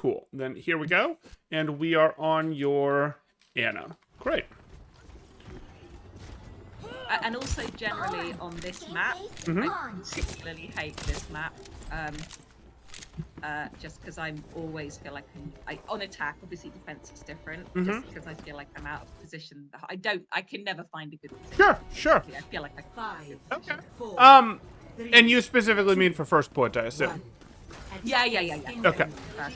Cool. Then here we go. And we are on your Anna. Great. And also generally on this map, I particularly hate this map. Just because I always feel like on attack, obviously defense is different. Just because I feel like I'm out of position. I can never find a good position. Sure. I feel like I Okay. And you specifically mean for first point, I assume. Yeah. Okay.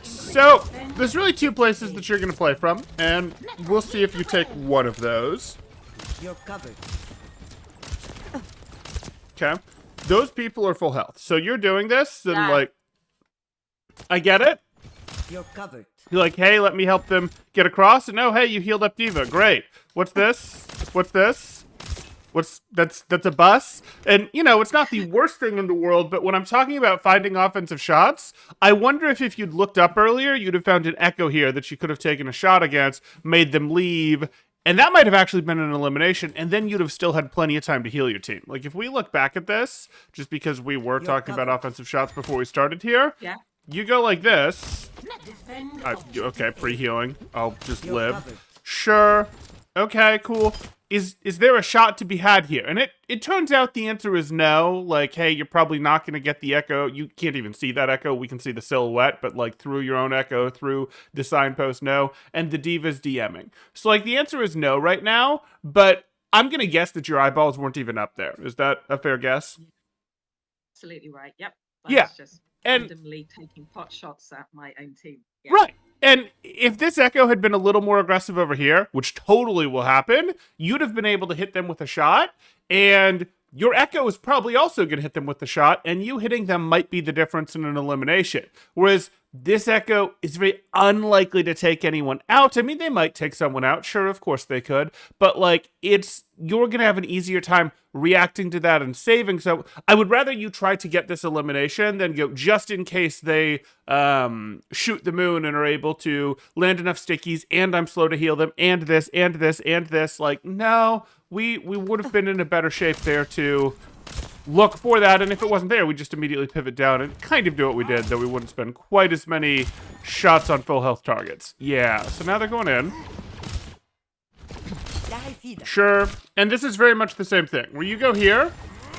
So there's really two places that you're gonna play from, and we'll see if you take one of those. You're covered. Okay. Those people are full health. So you're doing this, and like, I get it. You're covered. You're like, hey, let me help them get across. And oh, hey, you healed up D.Va. Great. What's this? What's this? That's a bus? And, you know, it's not the worst thing in the world, but when I'm talking about finding offensive shots, I wonder if you'd looked up earlier, you'd have found an Echo here that you could have taken a shot against, made them leave, and that might have actually been an elimination, and then you'd have still had plenty of time to heal your team. Like, if we look back at this, just because we were talking about offensive shots before we started here, you go like this. Okay, pre-healing. I'll just live. Sure. Okay, cool. Is there a shot to be had here? And it turns out the answer is no. Like, hey, you're probably not going to get the Echo. You can't even see that Echo. We can see the silhouette, but like through your own Echo, through the signpost, no. And the D.Va's DMing. So like the answer is no right now, but I'm going to guess that your eyeballs weren't even up there. Is that a fair guess? Absolutely right. Yep. That's just randomly taking pot shots at my own team. Yeah. Right. And if this Echo had been a little more aggressive over here, which totally will happen, you'd have been able to hit them with a shot, and your Echo is probably also going to hit them with the shot, and you hitting them might be the difference in an elimination. Whereas this Echo is very unlikely to take anyone out. I mean, they might take someone out. Sure, of course they could. But, like, you're going to have an easier time reacting to that and saving. So I would rather you try to get this elimination than go just in case they shoot the moon and are able to land enough stickies and I'm slow to heal them and this and this and this. Like, no, we would have been in a better shape there to look for that, and if it wasn't there, we just immediately pivot down and kind of do what we did, though we wouldn't spend quite as many shots on full health targets. Yeah, so now they're going in. Sure, and this is very much the same thing, where you go here,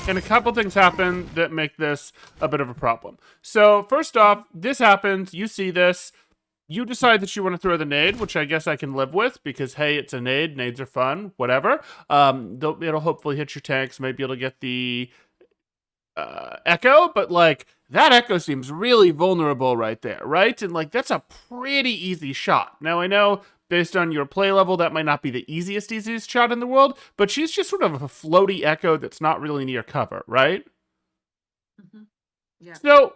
and a couple things happen that make this a bit of a problem. So, first off, this happens, you see this, you decide that you want to throw the nade, which I guess I can live with, because, hey, it's a nade, nades are fun, whatever. It'll hopefully hit your tanks, maybe it'll get the Echo, but like that Echo seems really vulnerable right there, right? And like that's a pretty easy shot. Now I know based on your play level that might not be the easiest shot in the world, but she's just sort of a floaty Echo that's not really near cover, right? Yeah. So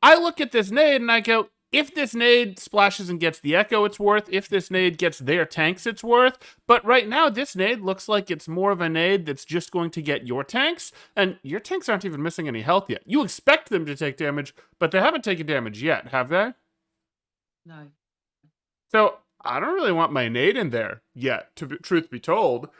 I look at this nade and I go, if this nade splashes and gets the Echo, it's worth. If this nade gets their tanks, it's worth. But right now, this nade looks like it's more of a nade that's just going to get your tanks. And your tanks aren't even missing any health yet. You expect them to take damage, but they haven't taken damage yet, have they? No. So I don't really want my nade in there yet, truth be told.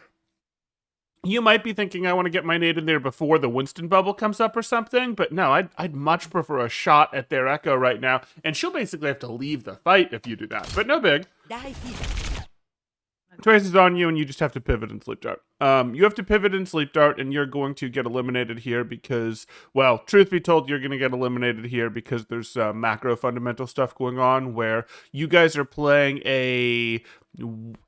You might be thinking I want to get my nade in there before the Winston bubble comes up or something, but no, I'd much prefer a shot at their Echo right now, and she'll basically have to leave the fight if you do that, but no big. Tracer's on you, and you just have to pivot and sleep dart. You have to pivot and sleep dart, and you're going to get eliminated here because, well, truth be told, you're going to get eliminated here because there's macro fundamental stuff going on where you guys are playing a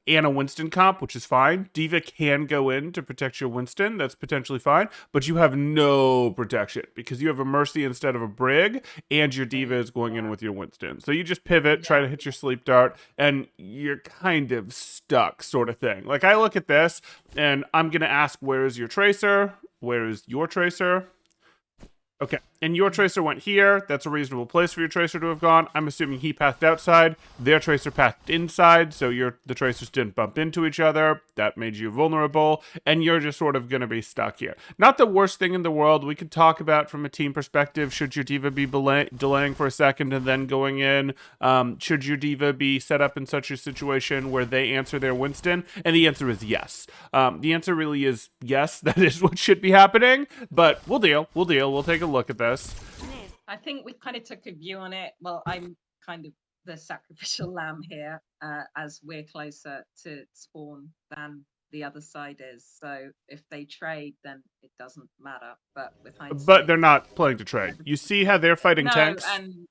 Anna Winston comp, which is fine. D.Va can go in to protect your Winston. That's potentially fine. But you have no protection because you have a Mercy instead of a Brig, and your D.Va is going in with your Winston. So you just pivot, try to hit your sleep dart, and you're kind of stuck, sort of thing. Like, I look at this, and I'm going to ask, where is your Tracer? Where is your Tracer? Okay, and your Tracer went here. That's a reasonable place for your Tracer to have gone. I'm assuming he pathed outside. Their Tracer pathed inside, so the Tracers didn't bump into each other. That made you vulnerable, and you're just sort of going to be stuck here. Not the worst thing in the world. We could talk about from a team perspective, should your D.Va be delaying for a second and then going in? Should your D.Va be set up in such a situation where they answer their Winston? And the answer is yes. The answer really is yes, that is what should be happening, but we'll deal. We'll take a look at this. I think we kind of took a view on it. Well, I'm kind of the sacrificial lamb here, as we're closer to spawn than the other side is. So if they trade, then it doesn't matter. But with But hindsight, they're not playing to trade. You see how they're fighting no, tanks? and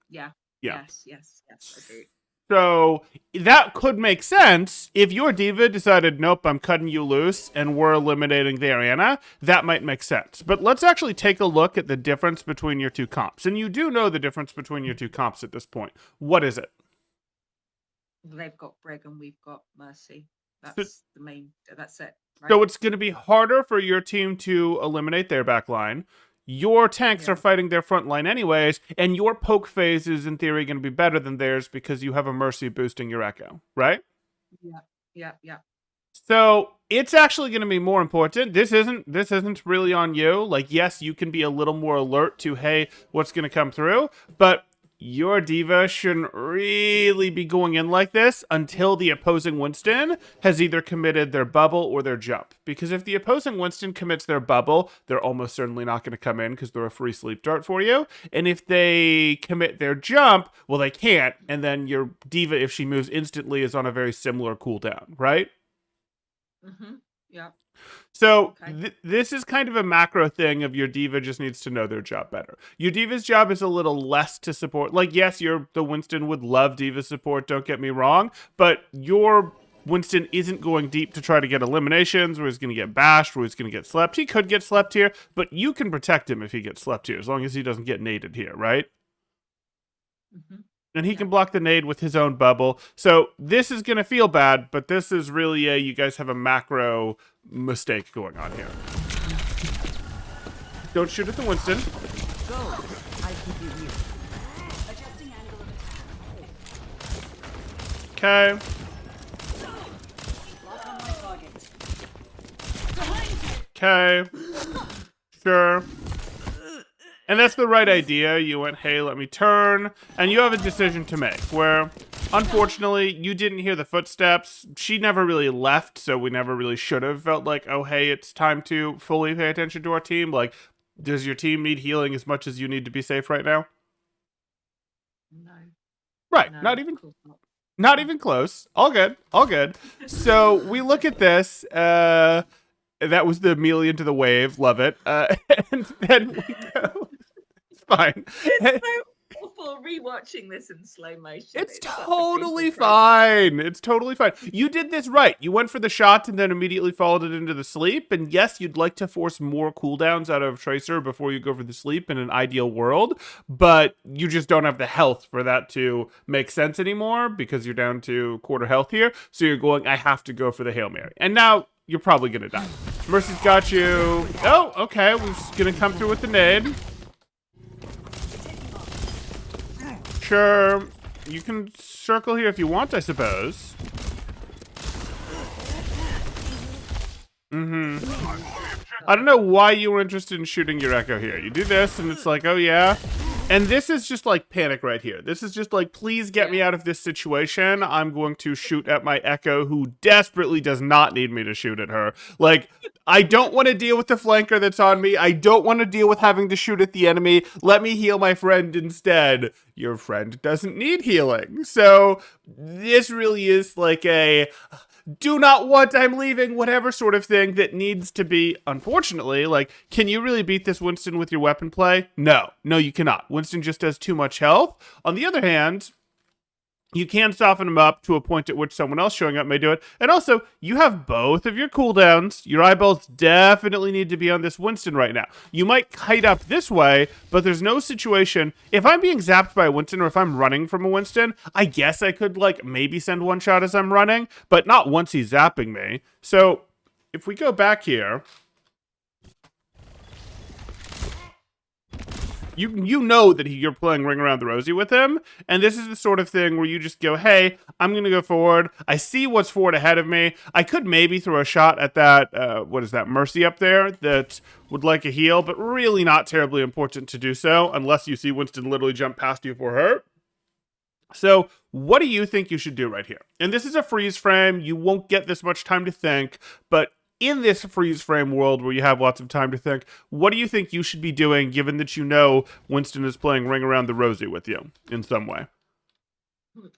yeah, Yeah. yes, agreed. So that could make sense if your diva decided, nope, I'm cutting you loose and we're eliminating the Ariana. That might make sense. But let's actually take a look at the difference between your two comps. And you do know the difference between your two comps at this point. What is it? They've got Brig and we've got Mercy. That's the main. That's it. Right? So it's going to be harder for your team to eliminate their back line. Your tanks are fighting their front line anyways, and your poke phase is in theory going to be better than theirs because you have a Mercy boosting your Echo, right? Yeah. So it's actually going to be more important. This isn't really on you. Like, yes, you can be a little more alert to, hey, what's going to come through, but your diva shouldn't really be going in like this until the opposing Winston has either committed their bubble or their jump. Because if the opposing Winston commits their bubble, they're almost certainly not going to come in because they're a free sleep dart for you. And if they commit their jump, well, they can't. And then your diva, if she moves instantly, is on a very similar cooldown, right? Mm-hmm. Yeah. So Okay. this is kind of a macro thing of your diva just needs to know their job better. Your diva's job is a little less to support. Like, yes, the Winston would love diva support, don't get me wrong, but your Winston isn't going deep to try to get eliminations, or he's going to get bashed, or he's going to get slept. He could get slept here, but you can protect him if he gets slept here, as long as he doesn't get naded here, right? Mm-hmm. And he can block the nade with his own bubble. So this is going to feel bad, but this is really you guys have a macro mistake going on here. Don't shoot at the Winston. Go. I keep you here. Okay. Okay. Sure. And that's the right idea. You went, hey, let me turn. And you have a decision to make where, unfortunately, you didn't hear the footsteps. She never really left, so we never really should have felt like, oh, hey, it's time to fully pay attention to our team. Like, does your team need healing as much as you need to be safe right now? No. Right. No, Not even. of course not. Not even close. All good. All good. So we look at this. That was the Amelia into the wave. Love it. And then we go. It's fine. It's so awful rewatching this in slow motion. It's such a totally painful process. fine. It's totally fine. You did this right. You went for the shot and then immediately followed it into the sleep. And yes, you'd like to force more cooldowns out of Tracer before you go for the sleep in an ideal world, but you just don't have the health for that to make sense anymore because you're down to quarter health here. So you're going, I have to go for the Hail Mary. And now you're probably going to die. Mercy's got you. Oh, okay. We're going to come through with the nade. Sure, you can circle here if you want, I suppose. I don't know why you were interested in shooting your Echo here. You do this, and it's like, oh yeah. And this is just like panic right here. This is just like, please get me out of this situation. I'm going to shoot at my Echo, who desperately does not need me to shoot at her. Like, I don't want to deal with the flanker that's on me. I don't want to deal with having to shoot at the enemy. Let me heal my friend instead. Your friend doesn't need healing. So this really is like a do not want, I'm leaving, whatever sort of thing that needs to be, unfortunately, like, can you really beat this Winston with your weapon play? No, you cannot. Winston just does too much health. On the other hand, you can soften him up to a point at which someone else showing up may do it. And also, you have both of your cooldowns. Your eyeballs definitely need to be on this Winston right now. You might kite up this way, but there's no situation. If I'm being zapped by a Winston or if I'm running from a Winston, I guess I could, like, maybe send one shot as I'm running, but not once he's zapping me. So, if we go back here, you know that you're playing Ring Around the Rosie with him, and this is the sort of thing where you just go, hey, I'm going to go forward. I see what's forward ahead of me. I could maybe throw a shot at that, what is that, Mercy up there that would like a heal, but really not terribly important to do so unless you see Winston literally jump past you for her. So what do you think you should do right here? And this is a freeze frame. You won't get this much time to think, but in this freeze frame world where you have lots of time to think, what do you think you should be doing given that you know Winston is playing Ring Around the Rosie with you in some way?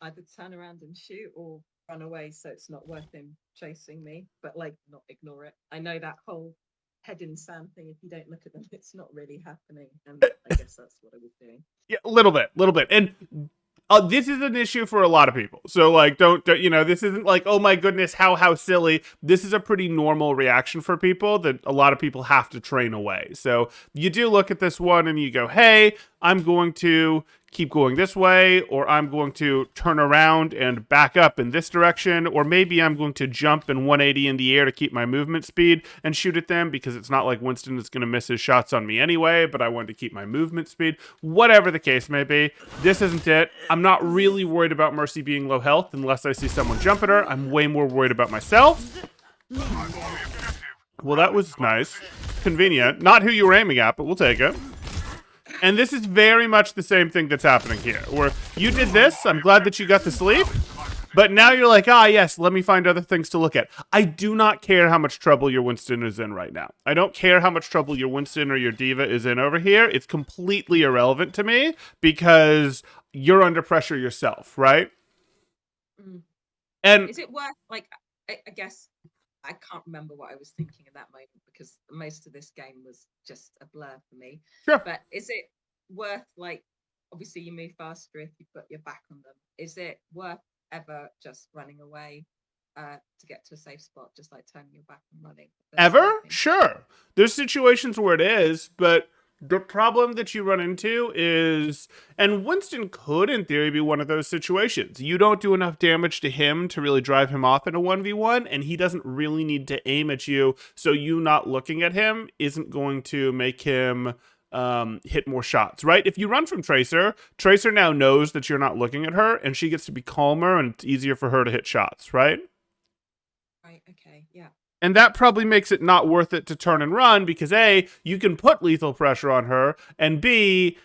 either turn around and shoot or run away, so it's not worth him chasing me. But like, not ignore it. I know that whole head in sand thing. If you don't look at them, it's not really happening. And I guess that's what I was doing. Yeah, a little bit. And this is an issue for a lot of people. So like, don't this isn't like, oh my goodness, how silly. This is a pretty normal reaction for people that a lot of people have to train away. So you do look at this one and you go, hey, I'm going to keep going this way, or I'm going to turn around and back up in this direction, or maybe I'm going to jump in 180 in the air to keep my movement speed and shoot at them, because it's not like Winston is going to miss his shots on me anyway, but I want to keep my movement speed. Whatever the case may be, this isn't it. I'm not really worried about Mercy being low health unless I see someone jump at her. I'm way more worried about myself. Well, that was nice. Convenient. Not who you were aiming at, but we'll take it. And this is very much the same thing that's happening here, where you did this, I'm glad that you got to sleep, but now you're like, yes, let me find other things to look at. I do not care how much trouble your Winston is in right now. I don't care how much trouble your Winston or your D.Va is in over here. It's completely irrelevant to me, because you're under pressure yourself, right? Mm. And Is it worth, like, I guess I can't remember what I was thinking at that moment, because most of this game was just a blur for me. Sure. But is it worth, like, obviously you move faster if you put your back on them. Is it worth ever just running away to get to a safe spot, just like turning your back and running? Ever? Sure. There's situations where it is, but the problem that you run into is, and Winston could, in theory, be one of those situations. You don't do enough damage to him to really drive him off in a 1v1, and he doesn't really need to aim at you, so you not looking at him isn't going to make him hit more shots, right? If you run from Tracer, Tracer now knows that you're not looking at her, and she gets to be calmer, and it's easier for her to hit shots, right? Right, okay, yeah. And that probably makes it not worth it to turn and run, because A, you can put lethal pressure on her, and B,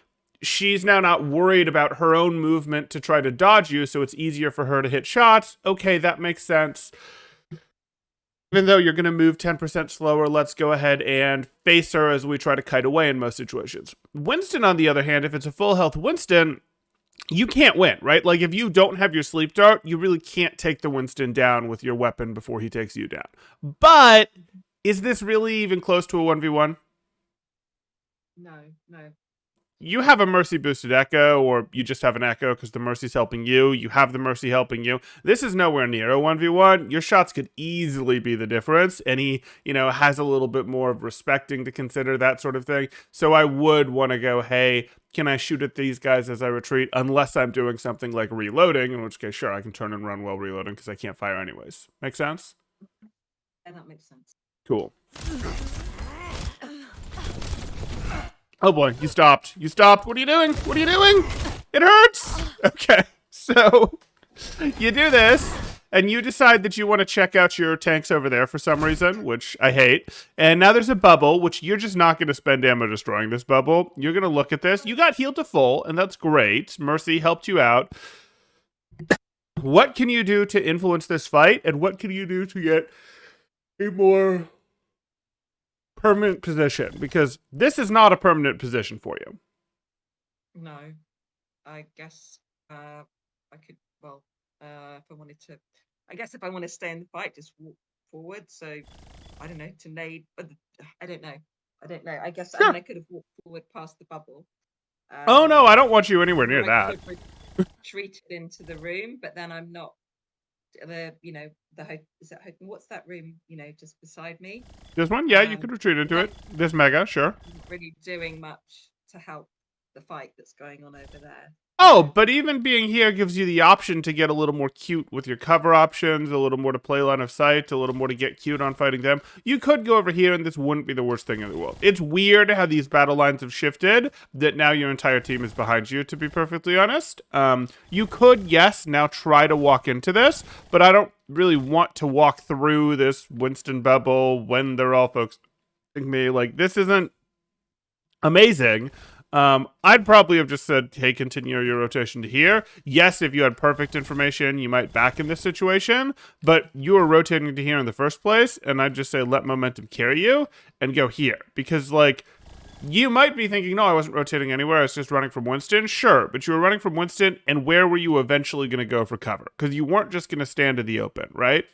she's now not worried about her own movement to try to dodge you, so it's easier for her to hit shots. Okay, that makes sense. Even though you're going to move 10% slower, let's go ahead and face her as we try to kite away in most situations. Winston, on the other hand, if it's a full health Winston, you can't win, right? Like, if you don't have your sleep dart, you really can't take the Winston down with your weapon before he takes you down. But is this really even close to a 1v1? No. You have a Mercy boosted Echo, or you just have an Echo because the Mercy's helping you. You have the Mercy helping you. This is nowhere near a 1v1. Your shots could easily be the difference, and he, has a little bit more of respecting to consider, that sort of thing. So I would want to go, hey, can I shoot at these guys as I retreat? Unless I'm doing something like reloading, in which case, sure, I can turn and run while reloading because I can't fire anyways. Make sense? Yeah, that makes sense. Cool. Oh boy, you stopped. You stopped. What are you doing? What are you doing? It hurts. Okay, so you do this, and you decide that you want to check out your tanks over there for some reason, which I hate. And now there's a bubble, which you're just not going to spend ammo destroying this bubble. You're going to look at this. You got healed to full, and that's great. Mercy helped you out. What can you do to influence this fight, and what can you do to get a more permanent position? Because this is not a permanent position for you. No. I guess I could, if I wanted to, if I want to stay in the fight, just walk forward. So, I don't know, to nade, but I don't know. I guess Sure. I could have walked forward past the bubble. Oh no, I don't want you anywhere near that. I could have retreated into the room, but then I'm not. Is that what's that room? Just beside me. This one, yeah, you could retreat into it. This mega, sure. Isn't really doing much to help the fight that's going on over there. Oh, but even being here gives you the option to get a little more cute with your cover options, a little more to play line of sight, a little more to get cute on fighting them. You could go over here, and this wouldn't be the worst thing in the world. It's weird how these battle lines have shifted, that now your entire team is behind you, to be perfectly honest. You could, yes, now try to walk into this, but I don't really want to walk through this Winston bubble when they're all focusing me. Like, this isn't amazing. I'd probably have just said, hey, continue your rotation to here. Yes, if you had perfect information, you might back in this situation, but you were rotating to here in the first place, and I'd just say let momentum carry you and go here. Because, like, You might be thinking, no, I wasn't rotating anywhere. I was just running from Winston. Sure, but you were running from Winston, and where were you eventually going to go for cover? Because you weren't just going to stand in the open, right?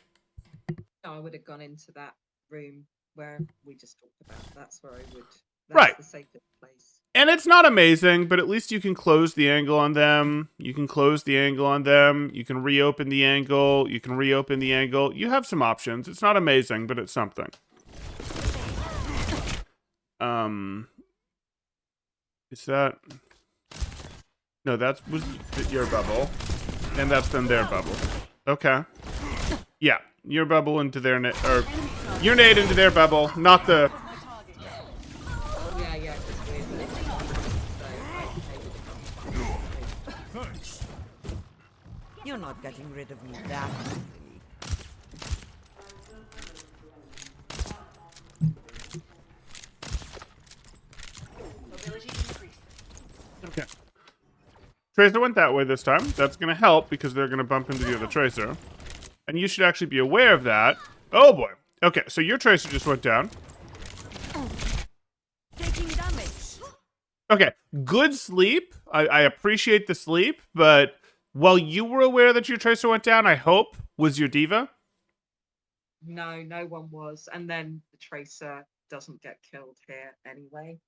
No, I would have gone into that room where we just talked about. That's where I would. That's Right. the safest place. And it's not amazing, but at least you can close the angle on them. You can close the angle on them. You can reopen the angle. You can reopen the angle. You have some options. It's not amazing, but it's something. Is that... No, that was your bubble. And that's then their bubble. Okay. Yeah, your bubble into their net, or your nade into their bubble, not the... Yeah, it's weird. So You're not getting rid of me that easily. Okay. Tracer went that way this time. That's going to help because they're going to bump into the other Tracer. And you should actually be aware of that. Oh boy. Okay, so your Tracer just went down. Taking damage. Okay, good sleep. I appreciate the sleep, but while you were aware that your Tracer went down, I hope, was your Diva? no one was. And then the Tracer doesn't get killed here anyway.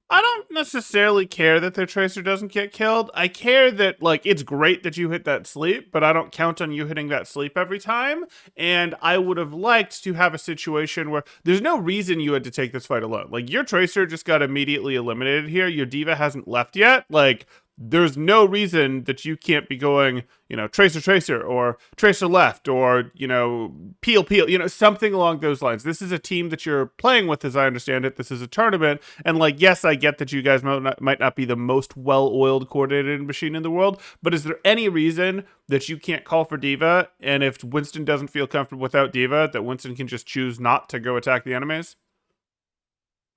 I don't necessarily care that their Tracer doesn't get killed. I care that, like, it's great that you hit that sleep, but I don't count on you hitting that sleep every time. And I would have liked to have a situation where there's no reason you had to take this fight alone. Like, your Tracer just got immediately eliminated here. Your Diva hasn't left yet. Like, there's no reason that you can't be going, you know, Tracer, or Tracer left, or, you know, peel, you know, something along those lines. This is a team that you're playing with, as I understand it. This is a tournament. And, like, yes, I get that you guys might not be the most well-oiled, coordinated machine in the world, but is there any reason that you can't call for Diva, and if Winston doesn't feel comfortable without Diva, that Winston can just choose not to go attack the enemies?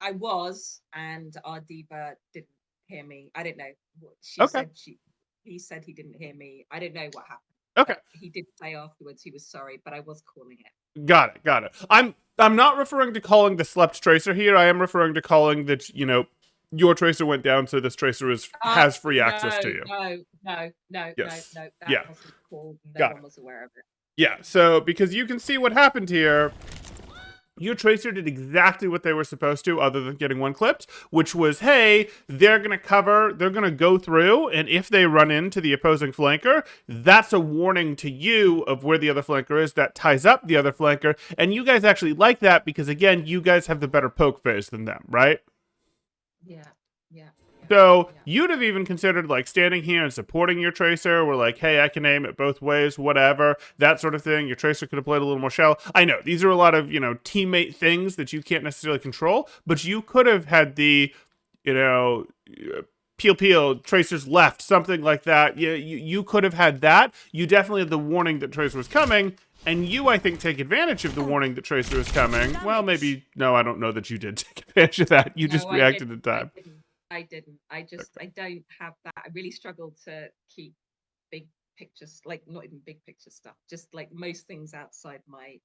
I was, and our Diva didn't hear me. I didn't know. She Okay. said he said he didn't hear me. I didn't know what happened. Okay. He did say afterwards he was sorry, but I was calling it. Got it. I'm not referring to calling the slept Tracer here. I am referring to calling that, you know, your Tracer went down, so this Tracer has free access to you. No. Yes. That Yeah. wasn't called. No Got one was aware of it. Yeah, so because you can see what happened here, your Tracer did exactly what they were supposed to, other than getting one clipped, which was, hey, they're going to cover, they're going to go through, and if they run into the opposing flanker, that's a warning to you of where the other flanker is. That ties up the other flanker, and you guys actually like that because, again, you guys have the better poke phase than them, right? Yeah. So you'd have even considered, like, standing here and supporting your Tracer. We're like, hey, I can aim it both ways, whatever, that sort of thing. Your Tracer could have played a little more shallow. I know, these are a lot of, you know, teammate things that you can't necessarily control, but you could have had the, you know, peel, Tracer's left, something like that. You could have had that. You definitely had the warning that Tracer was coming, and you, I think, take advantage of the warning that Tracer was coming. Well, maybe, no, I don't know that you did take advantage of that. You just reacted in time. I didn't. I don't have that. I really struggle to keep big pictures, like not even big picture stuff, just like most things outside my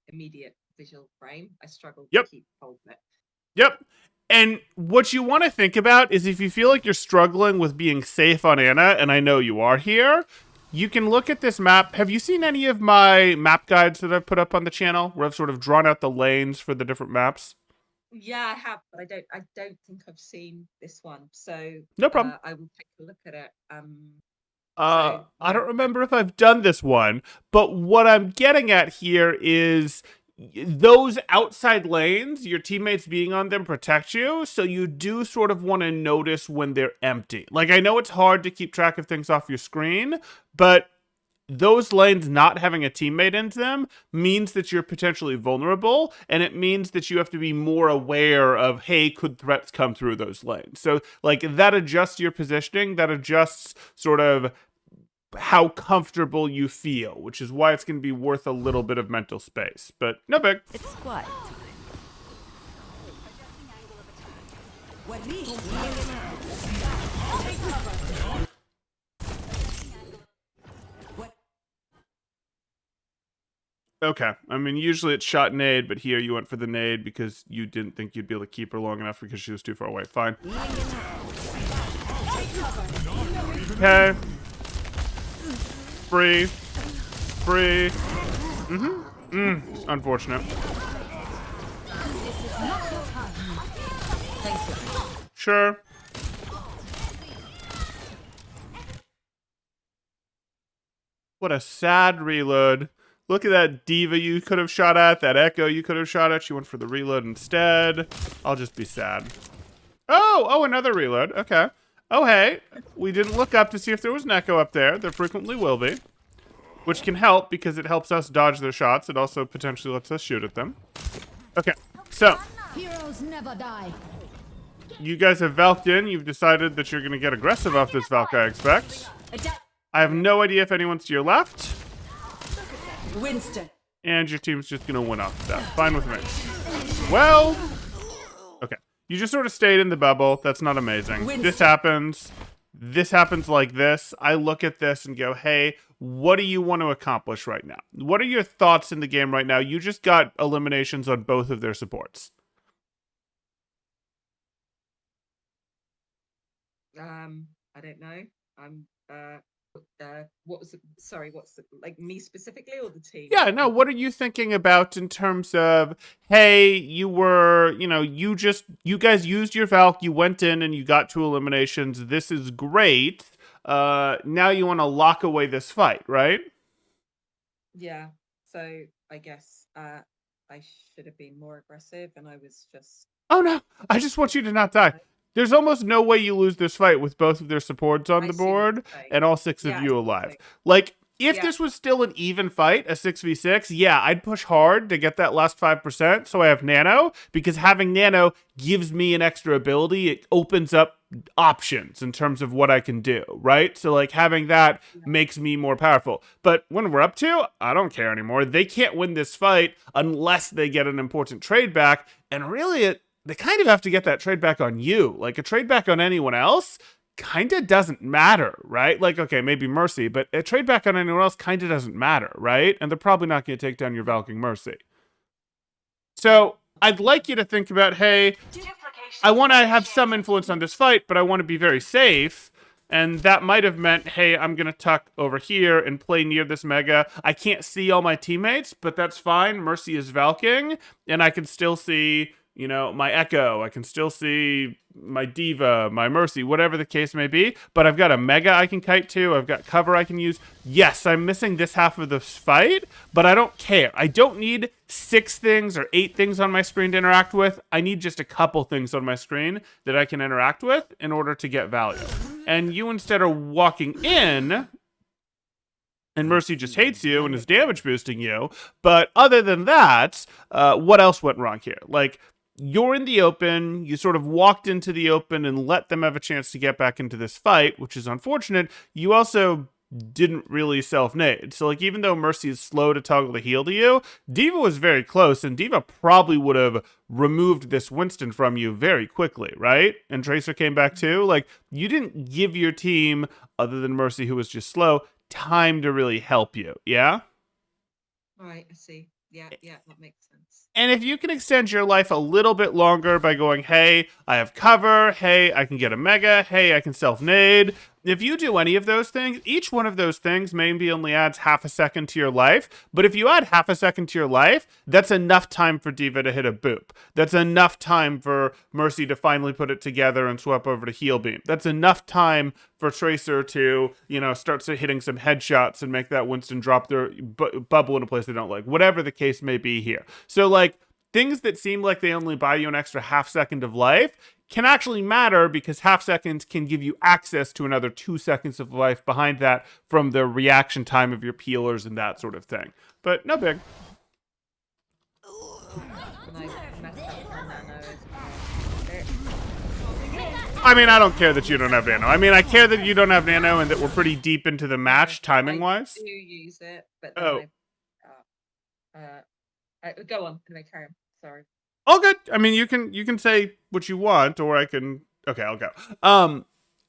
immediate visual frame. I struggle to keep hold of it. Yep. And what you want to think about is if you feel like you're struggling with being safe on Ana, and I know you are here, you can look at this map. Have you seen any of my map guides that I've put up on the channel where I've sort of drawn out the lanes for the different maps? Yeah, I have, but I don't think I've seen this one. So No problem. I will take a look at it. I don't remember if I've done this one, but what I'm getting at here is those outside lanes, your teammates being on them protect you, so you do sort of want to notice when they're empty. Like, I know it's hard to keep track of things off your screen, but those lanes not having a teammate into them means that you're potentially vulnerable, and it means that you have to be more aware of, hey, could threats come through those lanes? So, like, that adjusts your positioning, that adjusts sort of how comfortable you feel, which is why it's going to be worth a little bit of mental space. But no big. It's quiet time. Okay. I mean, usually it's shot nade, but here you went for the nade because you didn't think you'd be able to keep her long enough because she was too far away. Fine. Okay. Free. Free. Unfortunate. Sure. What a sad reload. Look at that diva you could have shot at, that echo you could have shot at. She went for the reload instead. I'll just be sad. Oh, another reload. Okay. Oh, hey. We didn't look up to see if there was an echo up there. There frequently will be. Which can help because it helps us dodge their shots. It also potentially lets us shoot at them. Okay. So, Heroes never die. you guys have Valked in. You've decided that you're going to get aggressive off this Valk, I expect. I have no idea if anyone's to your left. Winston. And your team's just going to win off that. Fine with me. Well, okay. You just sort of stayed in the bubble. That's not amazing. This happens. This happens like this. I look at this and go, hey, what do you want to accomplish right now? What are your thoughts in the game right now? You just got eliminations on both of their supports. I don't know. What was it? Sorry, what's the, like me specifically or the team? Yeah, no, what are you thinking about in terms of, hey, you were, you guys used your Valk, you went in and you got 2 eliminations. This is great. Now you want to lock away this fight, right? Yeah. So I guess I should have been more aggressive, and I was just. Oh no, I just want you to not die. There's almost no way you lose this fight with both of their supports on the board and all 6 of you alive. Like, if this was still an even fight, a 6v6, yeah, I'd push hard to get that last 5%, so I have Nano, because having Nano gives me an extra ability. It opens up options in terms of what I can do, right? So, like, having that makes me more powerful. But when we're up 2, I don't care anymore. They can't win this fight unless they get an important trade back, and really, they kind of have to get that trade back on you. Like, a trade back on anyone else kind of doesn't matter, right? Like, okay, maybe Mercy, but a trade back on anyone else kind of doesn't matter, right? And they're probably not going to take down your Valking Mercy. So I'd like you to think about, hey, I want to have some influence on this fight, but I want to be very safe. And that might have meant, hey, I'm going to tuck over here and play near this Mega. I can't see all my teammates, but that's fine. Mercy is Valking, and I can still see, my Echo. I can still see my Diva, my Mercy, whatever the case may be. But I've got a Mega I can kite to. I've got cover I can use. Yes, I'm missing this half of the fight, but I don't care. I don't need 6 things or 8 things on my screen to interact with. I need just a couple things on my screen that I can interact with in order to get value. And you instead are walking in, and Mercy just hates you and is damage boosting you. But other than that, what else went wrong here? Like, you're in the open, you sort of walked into the open and let them have a chance to get back into this fight, which is unfortunate. You also didn't really self-nade. So, like, even though Mercy is slow to toggle the heal to you, Diva was very close, and Diva probably would have removed this Winston from you very quickly, right? And Tracer came back too. Like, you didn't give your team, other than Mercy, who was just slow, time to really help you, yeah? Right, I see. Yeah, that makes sense. And if you can extend your life a little bit longer by going, hey, I have cover, hey, I can get a Mega, hey, I can self-nade. If you do any of those things, each one of those things maybe only adds half a second to your life. But if you add half a second to your life, that's enough time for Diva to hit a boop. That's enough time for Mercy to finally put it together and swap over to Heal Beam. That's enough time for Tracer to, start hitting some headshots and make that Winston drop their bubble in a place they don't like. Whatever the case may be here. So, like, things that seem like they only buy you an extra half second of life can actually matter, because half seconds can give you access to another 2 seconds of life behind that from the reaction time of your peelers and that sort of thing. But no big. And I messed up my Nano as well. I mean, I don't care that you don't have Nano. I mean, I care that you don't have Nano and that we're pretty deep into the match timing-wise. I do use it, but then go on. Anyway, carry on. Sorry. All good. I mean, you can say what you want, or I can. Okay, I'll go.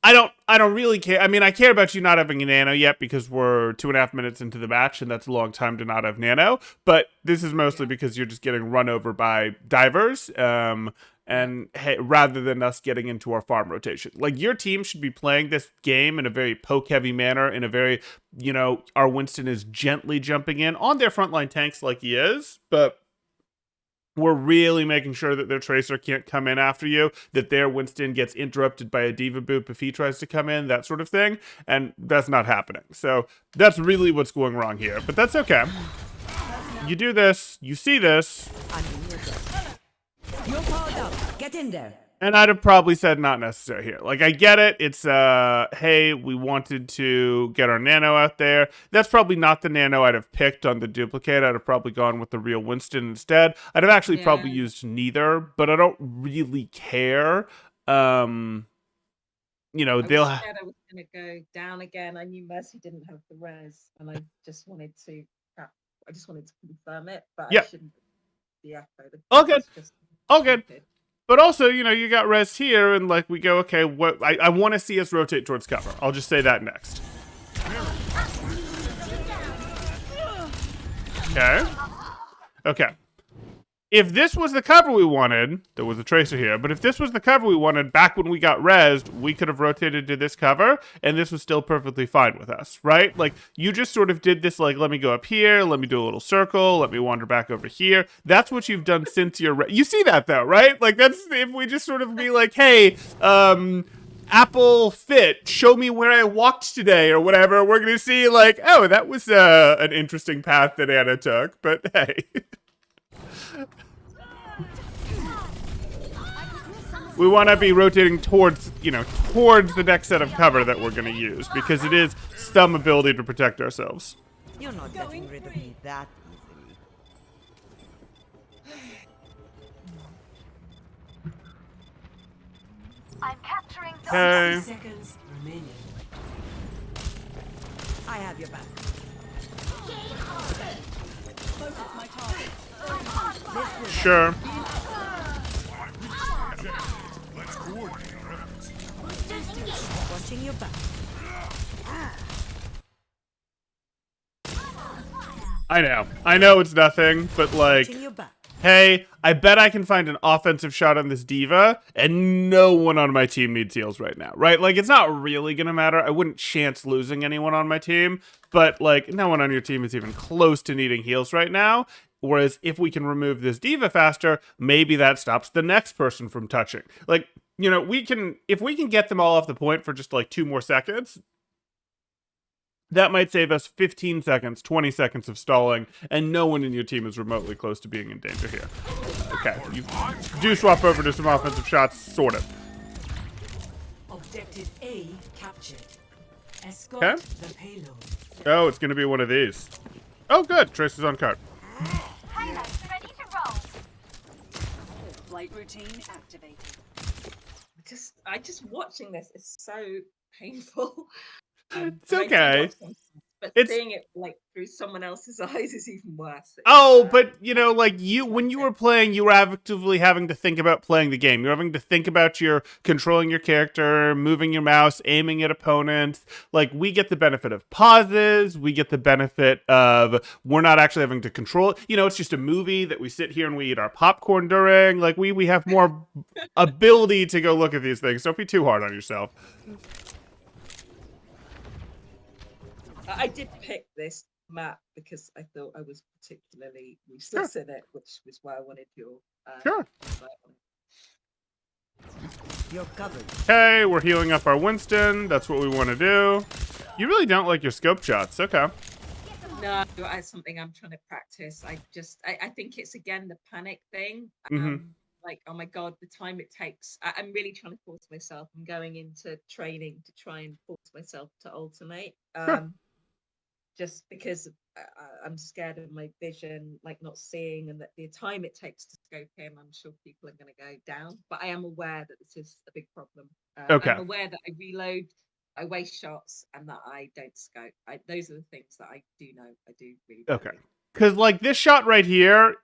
I don't really care. I mean, I care about you not having a nano yet because we're 2.5 minutes into the match, and that's a long time to not have nano. But this is mostly because you're just getting run over by divers. And hey, rather than us getting into our farm rotation, like your team should be playing this game in a very poke heavy manner, in a very, our Winston is gently jumping in on their frontline tanks like he is, but we're really making sure that their Tracer can't come in after you, that their Winston gets interrupted by a D.Va boop if he tries to come in, that sort of thing, and that's not happening. So that's really what's going wrong here, but that's okay. You do this, you see this, You're powered up. Get in there. and I'd have probably said not necessary here. Like, I get it. It's, hey, we wanted to get our nano out there. That's probably not the nano I'd have picked on the duplicate. I'd have probably gone with the real Winston instead. I'd have actually probably used neither, but I don't really care. I They'll... was scared I was going to go down again. I knew Mercy didn't have the res, and I just wanted to confirm it, but I shouldn't be echoed. All good. All good. But also, you got res here, and like we go, okay, what I want to see us rotate towards cover. I'll just say that next. Okay. If this was the cover we wanted, there was a Tracer here, but if this was the cover we wanted back when we got rezzed, we could have rotated to this cover, and this was still perfectly fine with us, right? Like, you just sort of did this, like, let me go up here, let me do a little circle, let me wander back over here. That's what you've done since your... You see that, though, right? Like, that's if we just sort of be like, hey, Apple Fit, show me where I walked today, or whatever, we're going to see, like, oh, that was an interesting path that Anna took, but hey... We want to be rotating towards, towards the next set of cover that we're going to use, because it is some ability to protect ourselves. You're not getting rid of me that easily. I'm capturing the 60 seconds remaining. I have your back. Sure. Watching your back. I know it's nothing, but like, Watching your back. hey, I bet I can find an offensive shot on this D.Va, and no one on my team needs heals right now, right? Like, it's not really gonna matter. I wouldn't chance losing anyone on my team, but like, no one on your team is even close to needing heals right now. Whereas if we can remove this D.Va faster, maybe that stops the next person from touching. Like, if we can get them all off the point for just like 2 more seconds, that might save us 15 seconds, 20 seconds of stalling, and no one in your team is remotely close to being in danger here. Okay, you do swap over to some offensive shots, sort of. Objective A captured. Escort Okay. the payload. Oh, it's going to be one of these. Oh, good. Trace is on card. pilots ready to roll. Flight routine activated. I just watching this is so painful. It's okay. But It's- seeing it like through someone else's eyes is even worse. It's, Oh, but like when you were playing, you were actively having to think about playing the game. You're having to think about controlling your character, moving your mouse, aiming at opponents. Like, we get the benefit of pauses. We get the benefit of we're not actually having to control it. It's just a movie that we sit here and we eat our popcorn during. Like, we have more ability to go look at these things. Don't be too hard on yourself. I did pick this map because I thought I was particularly useless in it, which was why I wanted your. Sure. You're covered. Okay, we're healing up our Winston. That's what we want to do. You really don't like your scope shots. Okay. No, it's something I'm trying to practice. I think it's again the panic thing. Like, oh my god, the time it takes. I'm really trying to force myself. I'm going into training to try and force myself to alternate. Just because I'm scared of my vision, like not seeing, and that the time it takes to scope him, I'm sure people are going to go down. But I am aware that this is a big problem. Okay. I'm aware that I reload, I waste shots, and that I don't scope. Those are the things that I do know. I do really. Okay. Because, like, this shot right here,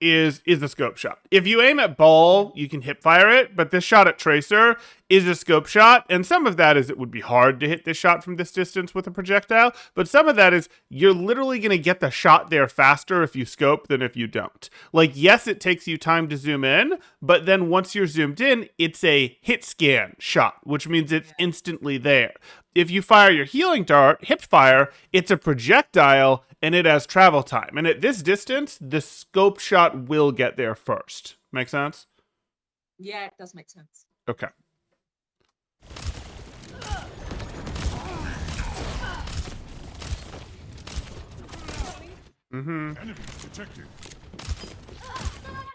is a scope shot. If you aim at ball, you can hip fire it, but this shot at Tracer is a scope shot, and some of that is it would be hard to hit this shot from this distance with a projectile, but some of that is you're literally going to get the shot there faster if you scope than if you don't. Like, yes, it takes you time to zoom in, but then once you're zoomed in, it's a hit scan shot, which means it's instantly there. If you fire your healing dart, hip fire, it's a projectile and it has travel time. And at this distance, the scope shot will get there first. Make sense? Yeah, it does make sense. Okay.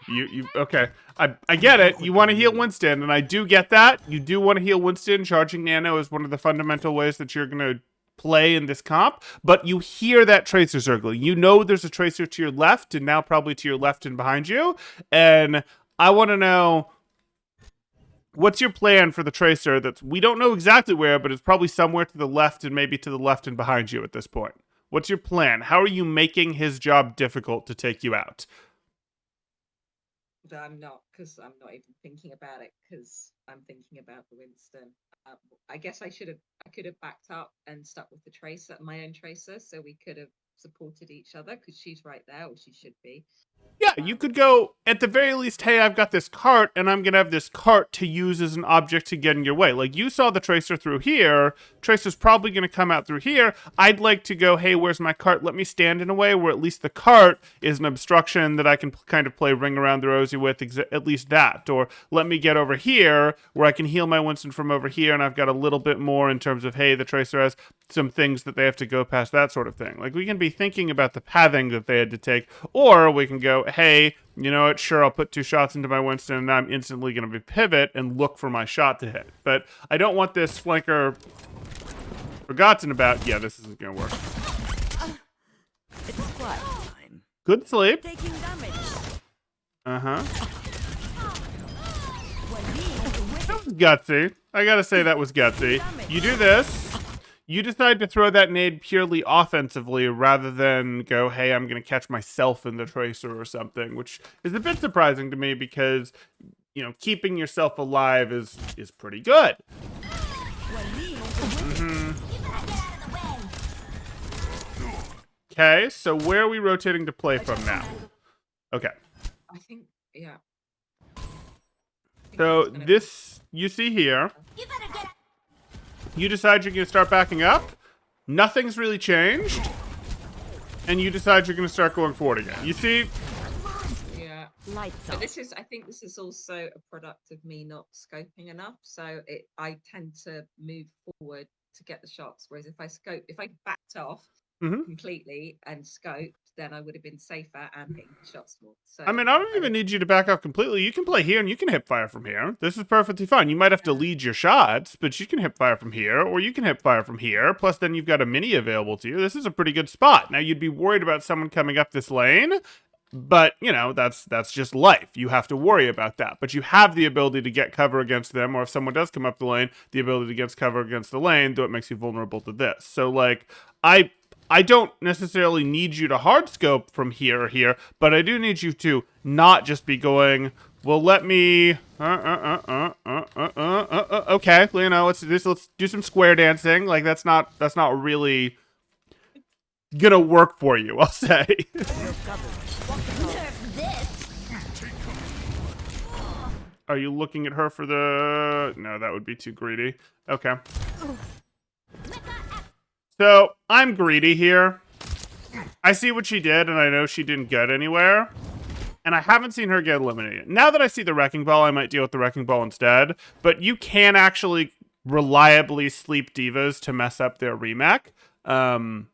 You okay. I get it. You want to heal Winston, and I do get that. You do want to heal Winston. Charging Nano is one of the fundamental ways that you're going to play in this comp, but you hear that Tracer circling. You know there's a Tracer to your left, and now probably to your left and behind you, and I want to know, what's your plan for the Tracer that's, we don't know exactly where, but it's probably somewhere to the left and maybe to the left and behind you at this point. What's your plan? How are you making his job difficult to take you out? I'm not, because I'm not even thinking about it, because I'm thinking about the Winston. I guess I could have backed up and stuck with the Tracer, my own Tracer, so we could have supported each other, because she's right there, or she should be. Yeah, you could go, at the very least, hey, I've got this cart, and I'm going to have this cart to use as an object to get in your way. Like, you saw the Tracer through here. Tracer's probably going to come out through here. I'd like to go, hey, where's my cart? Let me stand in a way where at least the cart is an obstruction that I can kind of play Ring Around the Rosie with, at least that. Or let me get over here where I can heal my Winston from over here, and I've got a little bit more in terms of, hey, the Tracer has some things that they have to go past, that sort of thing. Like, we can be thinking about the pathing that they had to take, or we can go, hey, you know what, sure, I'll put 2 shots into my Winston, and I'm instantly going to be pivot and look for my shot to hit. But I don't want this flanker forgotten about. Yeah, this isn't going to work. It's quiet time. Good sleep. Taking damage. Uh-huh. That was gutsy. I gotta say that was gutsy. You do this. You decide to throw that nade purely offensively rather than go, hey, I'm going to catch myself in the Tracer or something, which is a bit surprising to me because, you know, keeping yourself alive is pretty good. Okay, so where are we rotating to play from now? Okay. I think, yeah. So this, you see here, you decide you're going to start backing up. Nothing's really changed. And you decide you're going to start going forward again. You see? Yeah. Lights But off. I think this is also a product of me not scoping enough. So I tend to move forward to get the shots. Whereas if I backed off completely and scoped, then I would have been safer and hitting the shots more. So I mean, I don't even need you to back off completely. You can play here and you can hip fire from here. This is perfectly fine. You might have to lead your shots, but you can hip fire from here, or you can hip fire from here. Plus, then you've got a mini available to you. This is a pretty good spot. Now, you'd be worried about someone coming up this lane, but, you know, that's just life. You have to worry about that. But you have the ability to get cover against them, or if someone does come up the lane, the ability to get cover against the lane, though it makes you vulnerable to this. So, like, I don't necessarily need you to hard scope from here or here, but I do need you to not just be going, well, let me, okay, you know, let's do some square dancing. Like, that's not really gonna work for you, I'll say. Are you looking at her for the, no, that would be too greedy. Okay. So, I'm greedy here. I see what she did, and I know she didn't get anywhere. And I haven't seen her get eliminated. Now that I see the Wrecking Ball, I might deal with the Wrecking Ball instead. But you can actually reliably sleep divas to mess up their remech. And,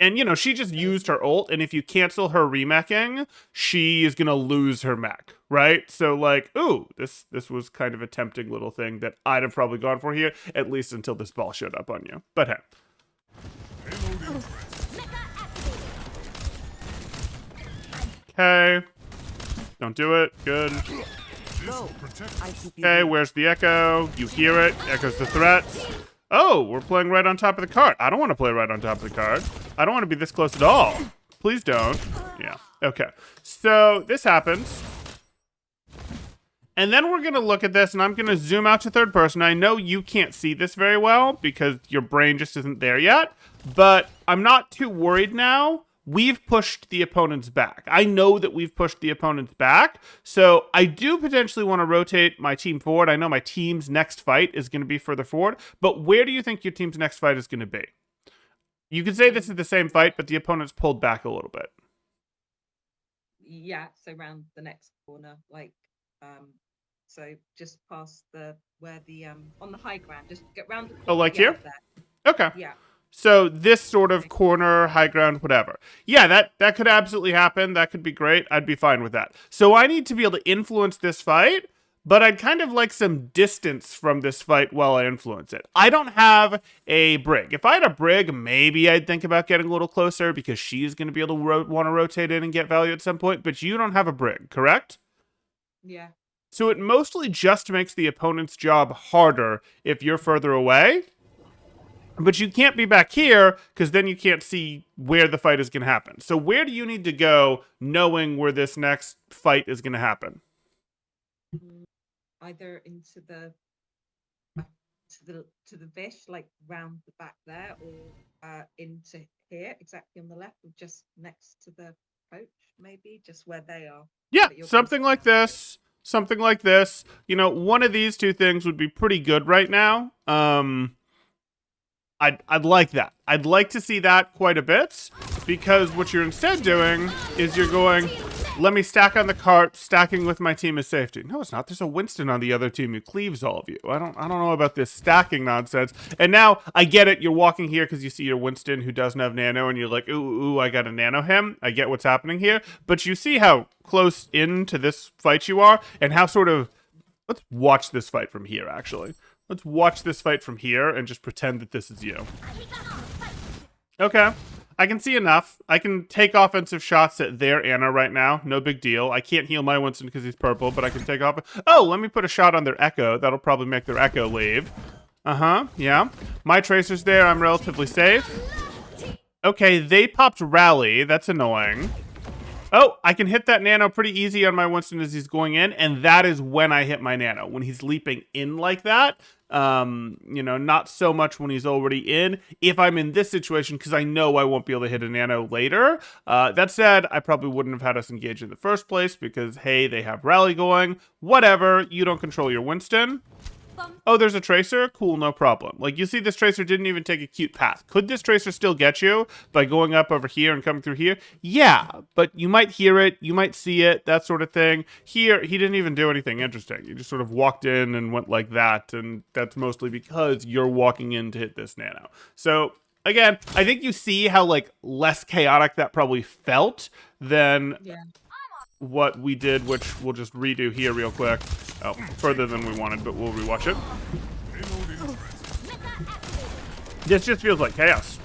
you know, she just used her ult, and if you cancel her remeching, she is going to lose her mech, right? So, like, ooh, this was kind of a tempting little thing that I'd have probably gone for here, at least until this ball showed up on you. But hey. Okay. Don't do it. Good. Go. I keep you. Okay, where's the echo? You hear it. Echoes the threat. Oh, we're playing right on top of the cart. I don't want to play right on top of the cart. I don't want to be this close at all. Please don't. Yeah. Okay. So this happens. And then we're going to look at this, and I'm going to zoom out to third person. I know you can't see this very well because your brain just isn't there yet, but I'm not too worried now. We've pushed the opponents back. I know that we've pushed the opponents back, so I do potentially want to rotate my team forward. I know my team's next fight is going to be further forward, but where do you think your team's next fight is going to be? You could say this is the same fight, but the opponent's pulled back a little bit. Yeah, so round the next corner, like so just past where the on the high ground, just get round the corner. Oh, like yeah, here? there. Okay. Yeah. So this sort of corner, high ground, whatever. Yeah, that could absolutely happen. That could be great. I'd be fine with that. So I need to be able to influence this fight, but I'd kind of like some distance from this fight while I influence it. I don't have a Brig. If I had a Brig, maybe I'd think about getting a little closer because she's going to be able to want to rotate in and get value at some point, but you don't have a Brig, correct? Yeah. So it mostly just makes the opponent's job harder if you're further away. But you can't be back here because then you can't see where the fight is going to happen. So where do you need to go knowing where this next fight is going to happen? Either into the to the Vish, like round the back there, or into here, exactly on the left, or just next to the coach, maybe just where they are. Yeah, But you're something gonna- like this. Something like this. You know, one of these two things would be pretty good right now. I'd like that. I'd like to see that quite a bit, because what you're instead doing is you're going, let me stack on the cart, stacking with my team is safety. No, it's not. There's a Winston on the other team who cleaves all of you. I don't know about this stacking nonsense. And now I get it. You're walking here because you see your Winston who doesn't have nano, and you're like, ooh, I gotta nano him. I get what's happening here. But you see how close into this fight you are, and how sort of, let's watch this fight from here, actually. Let's watch this fight from here and just pretend that this is you. Okay. I can see enough. I can take offensive shots at their Anna right now. No big deal. I can't heal my Winston because he's purple, but I can take off. Oh, let me put a shot on their Echo. That'll probably make their Echo leave. Uh-huh. Yeah. My Tracer's there. I'm relatively safe. Okay, they popped Rally. That's annoying. Oh, I can hit that nano pretty easy on my Winston as he's going in, and that is when I hit my nano. When he's leaping in like that, you know, not so much when he's already in. If I'm in this situation, because I know I won't be able to hit a nano later. That said, I probably wouldn't have had us engage in the first place because, hey, they have Rally going. Whatever, you don't control your Winston. Oh, there's a Tracer? Cool, no problem. Like, you see this Tracer didn't even take a cute path. Could this Tracer still get you by going up over here and coming through here? Yeah, but you might hear it, you might see it, that sort of thing. Here, he didn't even do anything interesting. He just sort of walked in and went like that, and that's mostly because you're walking in to hit this nano. So, again, I think you see how, like, less chaotic that probably felt than... Yeah. what we did, which we'll just redo here real quick. Oh, further than we wanted, but we'll rewatch it. This just feels like chaos.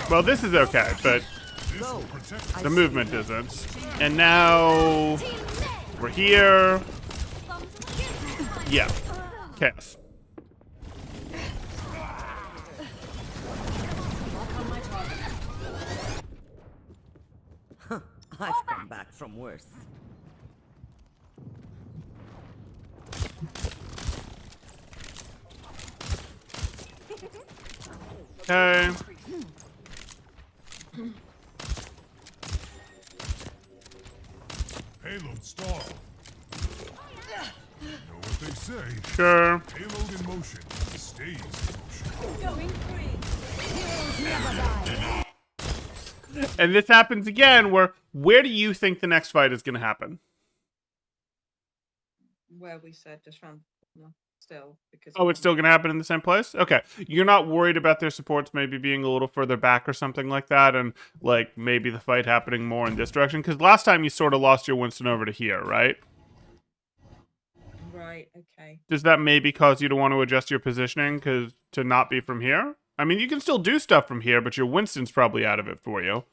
Well, this is okay, but the movement isn't. And now we're here. Yeah, chaos. I've come back from worse. Okay. Payload stall. You know what they say. Sure. Payload in motion stays in motion. Going free. Never die. And this happens again, where do you think the next fight is going to happen? Where we said just round the corner still, because Oh, it's still going to happen in the same place? Okay. You're not worried about their supports maybe being a little further back or something like that, and, like, maybe the fight happening more in this direction? Because last time you sort of lost your Winston over to here, right? Right. Okay. Does that maybe cause you to want to adjust your positioning to not be from here? I mean, you can still do stuff from here, but your Winston's probably out of it for you.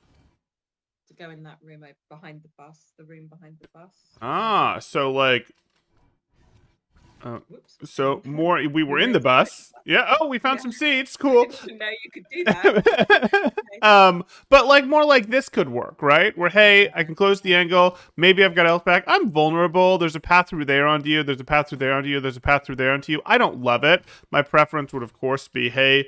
To go in that room behind the bus, the room behind the bus. Ah, so, like... Whoops. So we were in the bus. Yeah. Oh, we found Yeah. some seats. I Cool. didn't know you could do that. But like more like this could work, right? Where hey, I can close the angle. Maybe I've got health back. I'm vulnerable. There's a path through there onto you. There's a path through there onto you. There's a path through there onto you. I don't love it. My preference would of course be hey,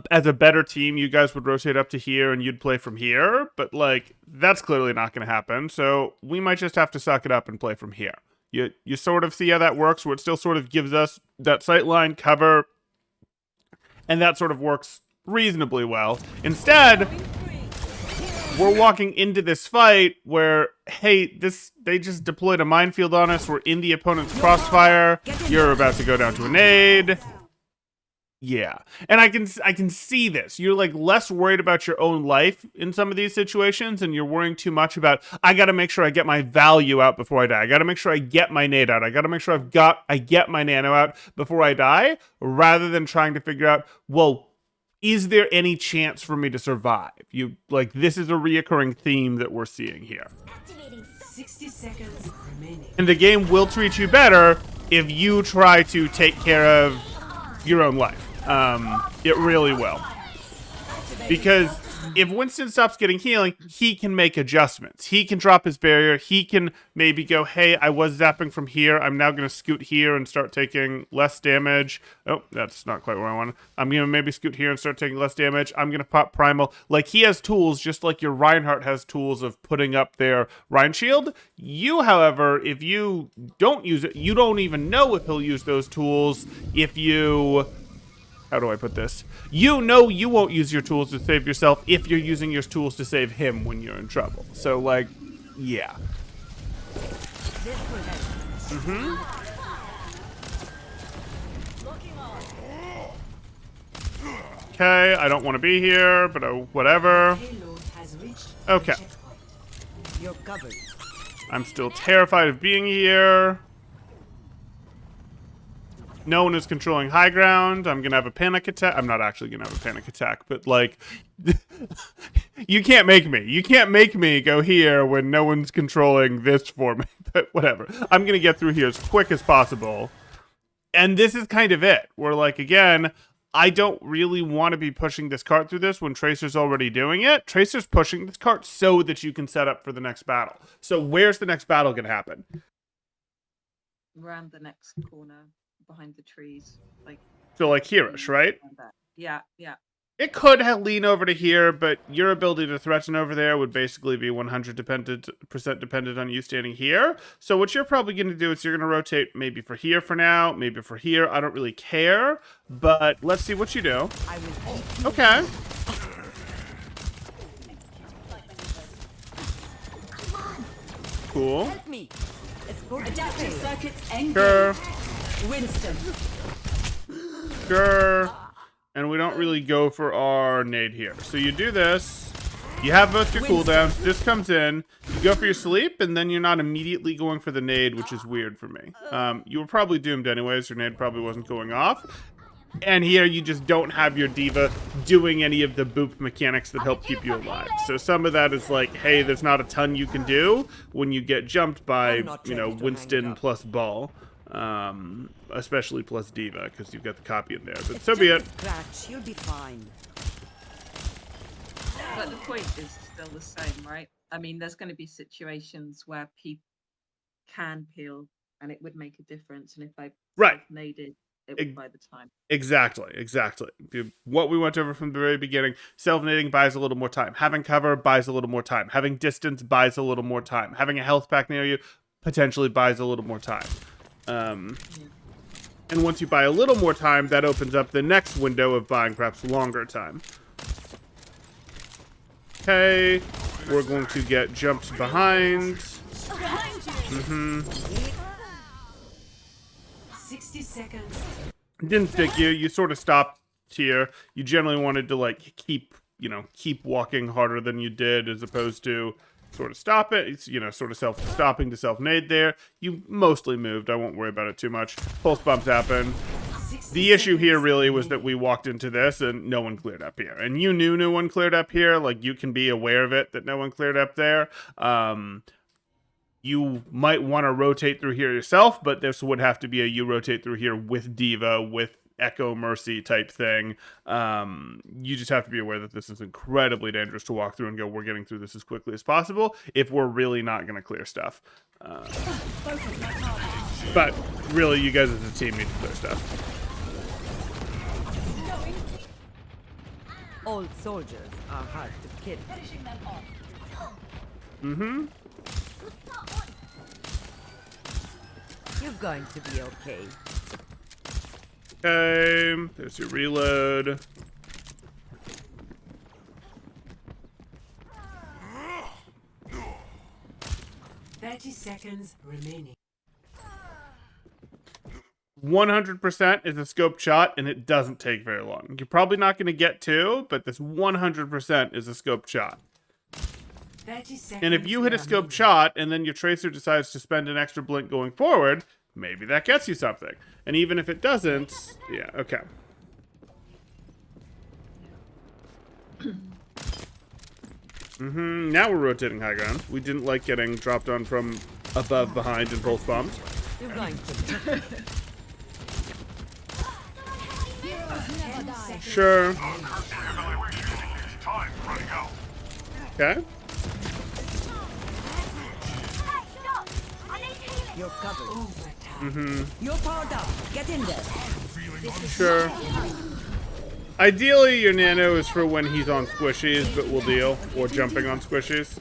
as a better team, you guys would rotate up to here and you'd play from here. But like that's clearly not going to happen. So we might just have to suck it up and play from here. You sort of see how that works, where it still sort of gives us that sightline cover, and that sort of works reasonably well. Instead, we're walking into this fight where, hey, they just deployed a minefield on us. We're in the opponent's crossfire. You're about to go down to a nade. Yeah. And I can see this. You're like less worried about your own life in some of these situations, and you're worrying too much about, I got to make sure I get my value out before I die. I got to make sure I get my nade out. I got to make sure I get my nano out before I die, rather than trying to figure out, well, is there any chance for me to survive? This is a reoccurring theme that we're seeing here. 60 seconds remaining. And the game will treat you better if you try to take care of your own life. It really will. Because if Winston stops getting healing, he can make adjustments. He can drop his barrier. He can maybe go, hey, I was zapping from here. I'm now going to scoot here and start taking less damage. Oh, that's not quite where I want. I'm going to maybe scoot here and start taking less damage. I'm going to pop primal. Like, he has tools just like your Reinhardt has tools of putting up their Rein Shield. You, however, if you don't use it, you don't even know if he'll use those tools if you... How do I put this? You know you won't use your tools to save yourself if you're using your tools to save him when you're in trouble. So, like, yeah. Okay, I don't want to be here, but whatever. Payload has reached Okay. the checkpoint. You're covered. I'm still terrified of being here. No one is controlling high ground. I'm gonna have a panic attack. I'm not actually gonna have a panic attack, but like, you can't make me. You can't make me go here when no one's controlling this for me. But whatever. I'm gonna get through here as quick as possible. And this is kind of it. Where like, again, I don't really want to be pushing this cart through this when Tracer's already doing it. Tracer's pushing this cart so that you can set up for the next battle. So where's the next battle gonna happen? Around the next corner, behind the trees, like. So like Hirish, right? Yeah, yeah. It could lean over to here, but your ability to threaten over there would basically be 100% dependent on you standing here. So what you're probably going to do is you're going to rotate maybe for here for now, maybe for here. I don't really care, but let's see what you do. I will keep you. Okay. Cool. Help me. It's going to Adaptive fail. circuits engaged. Sure. Winston. Sure. And we don't really go for our nade here. So you do this. You have both your cooldowns. This comes in. You go for your sleep, and then you're not immediately going for the nade, which is weird for me. You were probably doomed anyways. Your nade probably wasn't going off. And here you just don't have your diva doing any of the boop mechanics that help keep you alive. So some of that is like, hey, there's not a ton you can do when you get jumped by, I'm not you know, ready to hang it Winston up. plus Ball. Especially plus diva, because you've got the copy in there. But so be it. Just a scratch. You'll be fine. But the point is still the same, right? I mean, there's going to be situations where people can peel, and it would make a difference. And if I Right. self-naded, it would buy the time. Exactly. What we went over from the very beginning, self-nading buys a little more time. Having cover buys a little more time. Having distance buys a little more time. Having a health pack near you potentially buys a little more time. And once you buy a little more time, that opens up the next window of buying perhaps longer time. Okay, we're going to get jumped behind. 60 seconds. Didn't stick you. You sort of stopped here. You generally wanted to like keep walking harder than you did, as opposed to sort of stop it. It's, sort of stopping to self-nade there. You mostly moved. I won't worry about it too much. Pulse bumps happen. 60 The issue here seconds really was that remaining. we walked into this and no one cleared up here. And you knew no one cleared up here. Like, you can be aware of it that no one cleared up there. You might want to rotate through here yourself, but this would have to be a you rotate through here with D.Va, with Echo Mercy type thing. You just have to be aware that this is incredibly dangerous to walk through and go, we're getting through this as quickly as possible if we're really not going to clear stuff. But really, you guys as a team need to clear stuff. Old soldiers are hard to kill. Mm-hmm. You're going to be okay. Okay, there's your reload. Thirty seconds remaining. 100% is a scoped shot, and it doesn't take very long. You're probably not going to get two, but this 100% is a scoped shot. 30 seconds. And if you hit a remaining. scoped shot, and then your tracer decides to spend an extra blink going forward, maybe that gets you something. And even if it doesn't, yeah, okay. Now we're rotating high ground. We didn't like getting dropped on from above, behind, and both bombs. You're going to. Heroes never die. Sure. Okay. Hey, stop! I need healing. You're covered. Overtime. You're powered up. Get in there. Sure. Ideally, your nano is for when he's on squishies, but we'll deal. Or jumping on squishies.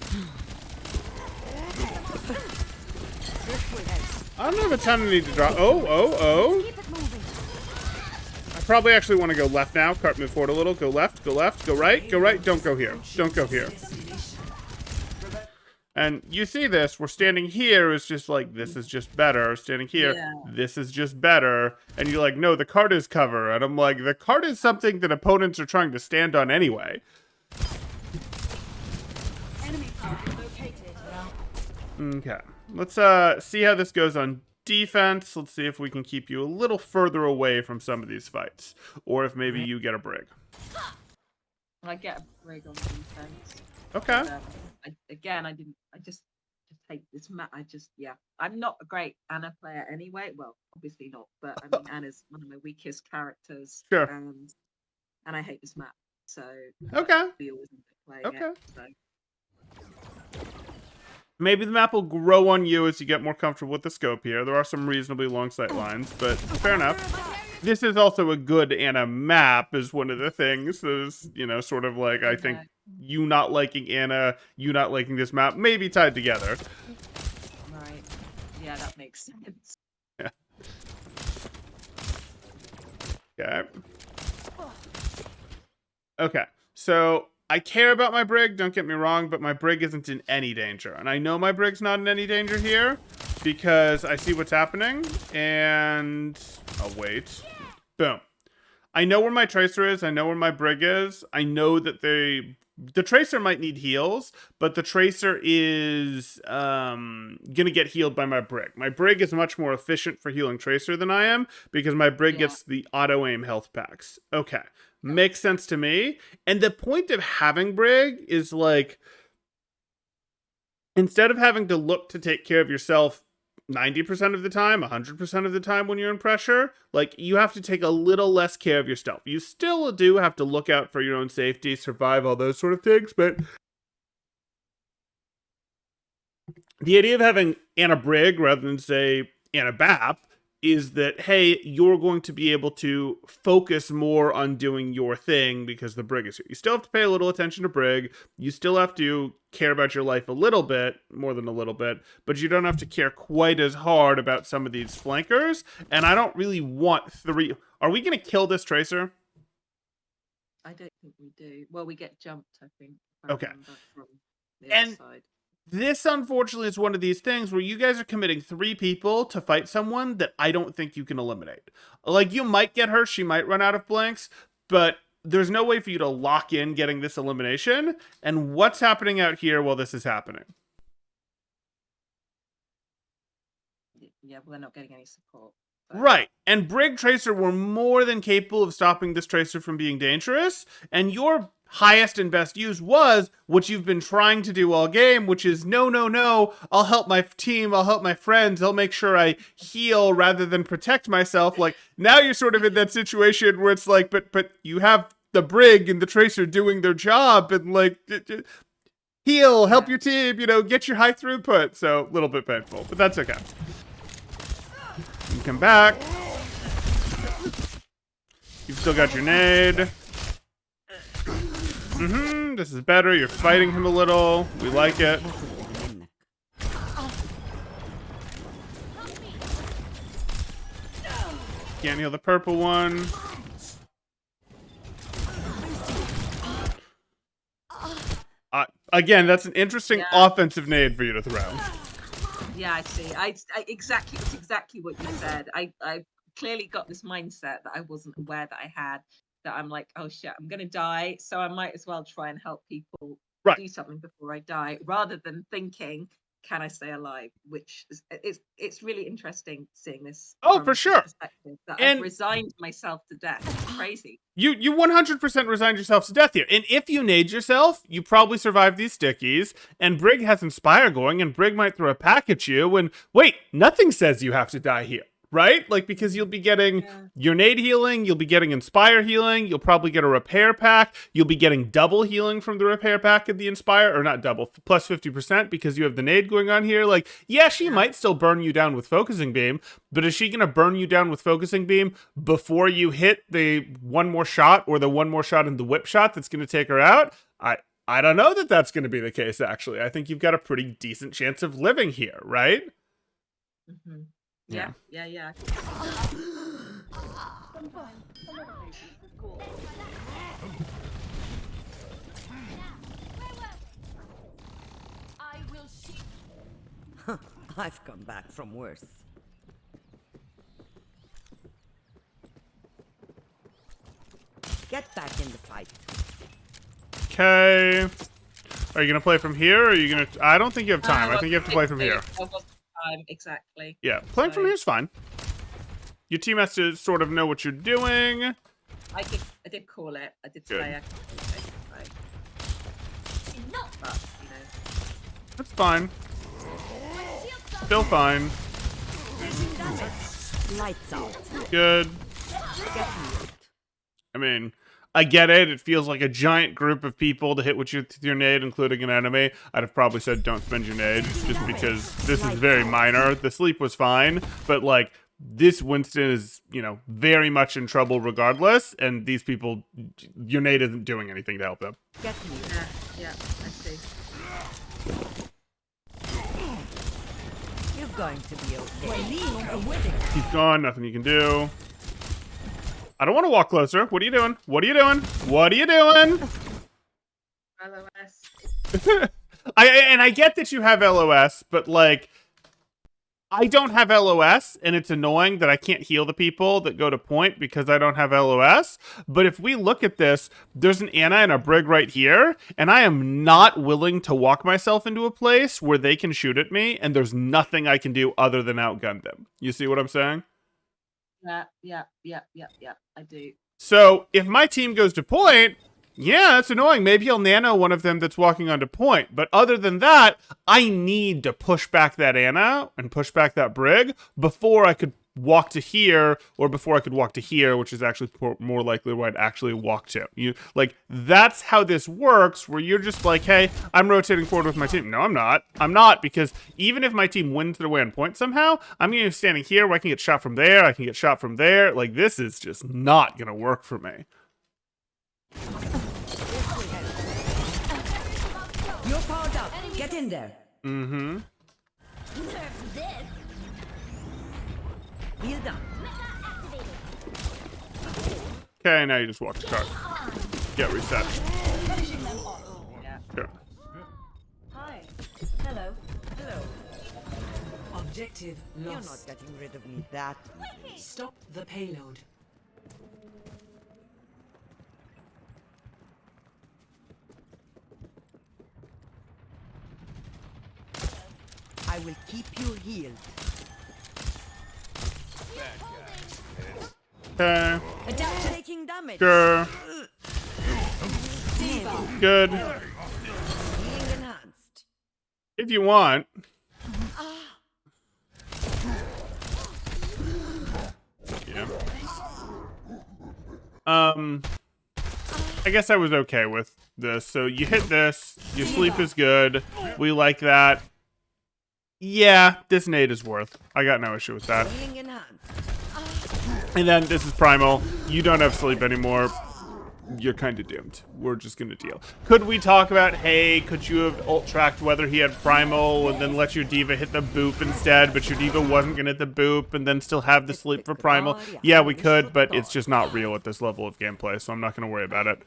I don't have a ton of need to drop. Oh. Keep it moving. I probably actually want to go left now. Cart move forward a little. Go left, go right, go right. Don't go here. Don't go here. Destination. And you see this, we're standing here is just like, this is just better. Standing here, this is just better. And you're like, no, the cart is cover. And I'm like, the cart is something that opponents are trying to stand on anyway. Enemy target located. Okay, let's see how this goes on defense. Let's see if we can keep you a little further away from some of these fights. Or if maybe you get a brig. I get a rig on defense. Okay. I just hate this map. I'm not a great Anna player anyway. Well, obviously not, but I mean, Anna's one of my weakest characters. Sure. And I hate this map. So Okay. we always end up playing Okay. it. So. Maybe the map will grow on you as you get more comfortable with the scope here. There are some reasonably long sight lines, but fair enough. This is also a good Anna map is one of the things that is, sort of like, I think you not liking Anna, you not liking this map may be tied together. Right. Yeah, that makes sense. Okay. Okay. So I care about my brig, don't get me wrong, but my brig isn't in any danger. And I know my brig's not in any danger here because I see what's happening and I'll wait. Boom. I know where my tracer is. I know where my brig is. I know that the tracer might need heals, but the tracer is gonna get healed by my brig. My brig is much more efficient for healing tracer than I am because my brig gets the auto aim health packs. Okay, makes sense to me. And the point of having brig is like, instead of having to look to take care of yourself 90% of the time, 100% of the time when you're in pressure, like, you have to take a little less care of yourself. You still do have to look out for your own safety, survive, all those sort of things, but the idea of having Anna Brig rather than, say, Anna Bap is that, hey, you're going to be able to focus more on doing your thing because the Brig is here. You still have to pay a little attention to Brig. You still have to care about your life a little bit, more than a little bit, but you don't have to care quite as hard about some of these flankers. And I don't really want three. Are we going to kill this tracer? I don't think we do. Well, we get jumped, I think. if I Okay. remember From the And- other side. This, unfortunately, is one of these things where you guys are committing 3 people to fight someone that I don't think you can eliminate. Like, you might get her, she might run out of blanks, but there's no way for you to lock in getting this elimination. And what's happening out here while this is happening? Yeah, we're not getting any support. but- Right. And Brig Tracer were more than capable of stopping this Tracer from being dangerous. And your highest and best use was what you've been trying to do all game, which is no, I'll help my team, I'll help my friends, I'll make sure I heal rather than protect myself. Like, now you're sort of in that situation where it's like, but you have the Brig and the Tracer doing their job, and like, heal, help your team, you know, get your high throughput. So, a little bit painful, but that's okay. You come back. You've still got your nade. This is better. You're fighting him a little. We like it. Can't heal the purple one. Again, that's an interesting offensive nade for you to throw. Yeah, I see. It's exactly what you said. I clearly got this mindset that I wasn't aware that I had. That I'm like, oh shit, I'm gonna die, so I might as well try and help people do something before I die, rather than thinking, can I stay alive? Which is it's really interesting seeing this. Oh, for sure. Perspective, that I've resigned myself to death. It's crazy. You 100% resigned yourself to death here. And if you nade yourself, you probably survive these stickies. And Brig has Inspire going, and Brig might throw a pack at you. And wait, nothing says you have to die here, right? Like, because you'll be getting your nade healing, you'll be getting Inspire healing, you'll probably get a repair pack, you'll be getting double healing from the repair pack of the Inspire, or not double, plus 50% because you have the nade going on here. Like, yeah, she might still burn you down with Focusing Beam, but is she going to burn you down with Focusing Beam before you hit the one more shot or the one more shot in the whip shot that's going to take her out? I don't know that that's going to be the case, actually. I think you've got a pretty decent chance of living here, right? Mm-hmm. Yeah. I will shoot. I've come back from worse. Get back in the fight. Okay. Are you going to play from here, or are you going to... I don't think you have time. I think you have to play from here. Exactly. Yeah, playing from here is fine. Your team has to sort of know what you're doing. I did call it. I did say I could but, you know. That's fine. Still fine. Lights out. Good. I mean, I get it. It feels like a giant group of people to hit with your nade, including an enemy. I'd have probably said don't spend your nade, just because this is very minor. The sleep was fine, but like, this Winston is, you know, very much in trouble regardless, and these people, your nade isn't doing anything to help them. Get me. Yeah, I see. You're going to be okay. He's gone, nothing you can do. I don't want to walk closer. What are you doing? What are you doing? What are you doing? LOS. I get that you have LOS, but like, I don't have LOS, and it's annoying that I can't heal the people that go to point because I don't have LOS. But if we look at this, there's an Ana and a Brig right here, and I am not willing to walk myself into a place where they can shoot at me, and there's nothing I can do other than outgun them. You see what I'm saying? Yeah, I do. So if my team goes to point, yeah, it's annoying. Maybe I'll nano one of them that's walking onto point. But other than that, I need to push back that Ana and push back that Brig before I could walk to here, or before I could walk to here, which is actually more likely where I'd actually walk to. You like, that's how this works, where you're just like, hey, I'm rotating forward with my team. No, I'm not. I'm not, because even if my team wins their way on point somehow, I'm going to be standing here where I can get shot from there, I can get shot from there. Like, this is just not going to work for me. You're powered up. Get in there. Mm-hmm. Heal down. Okay, now you just walk the car. Get reset. Yeah. Sure. Hi. Hello. Objective You're not lost. getting rid of me that easily. Stop the payload. I will keep you healed. Okay. Adapt taking damage. Sure. Team Good. Being enhanced. If you want. Yeah. I guess I was okay with this. So you hit this, your sleep is good. We like that. Yeah, this nade is worth. I got no issue with that. Being enhanced. And then this is primal. You don't have sleep anymore. You're kind of doomed. We're just gonna deal. Could we talk about, hey, could you have ult tracked whether he had primal and then let your diva hit the boop instead, but your diva wasn't gonna hit the boop and then still have the sleep for primal? Yeah, we could, but it's just not real at this level of gameplay, so I'm not gonna worry about it.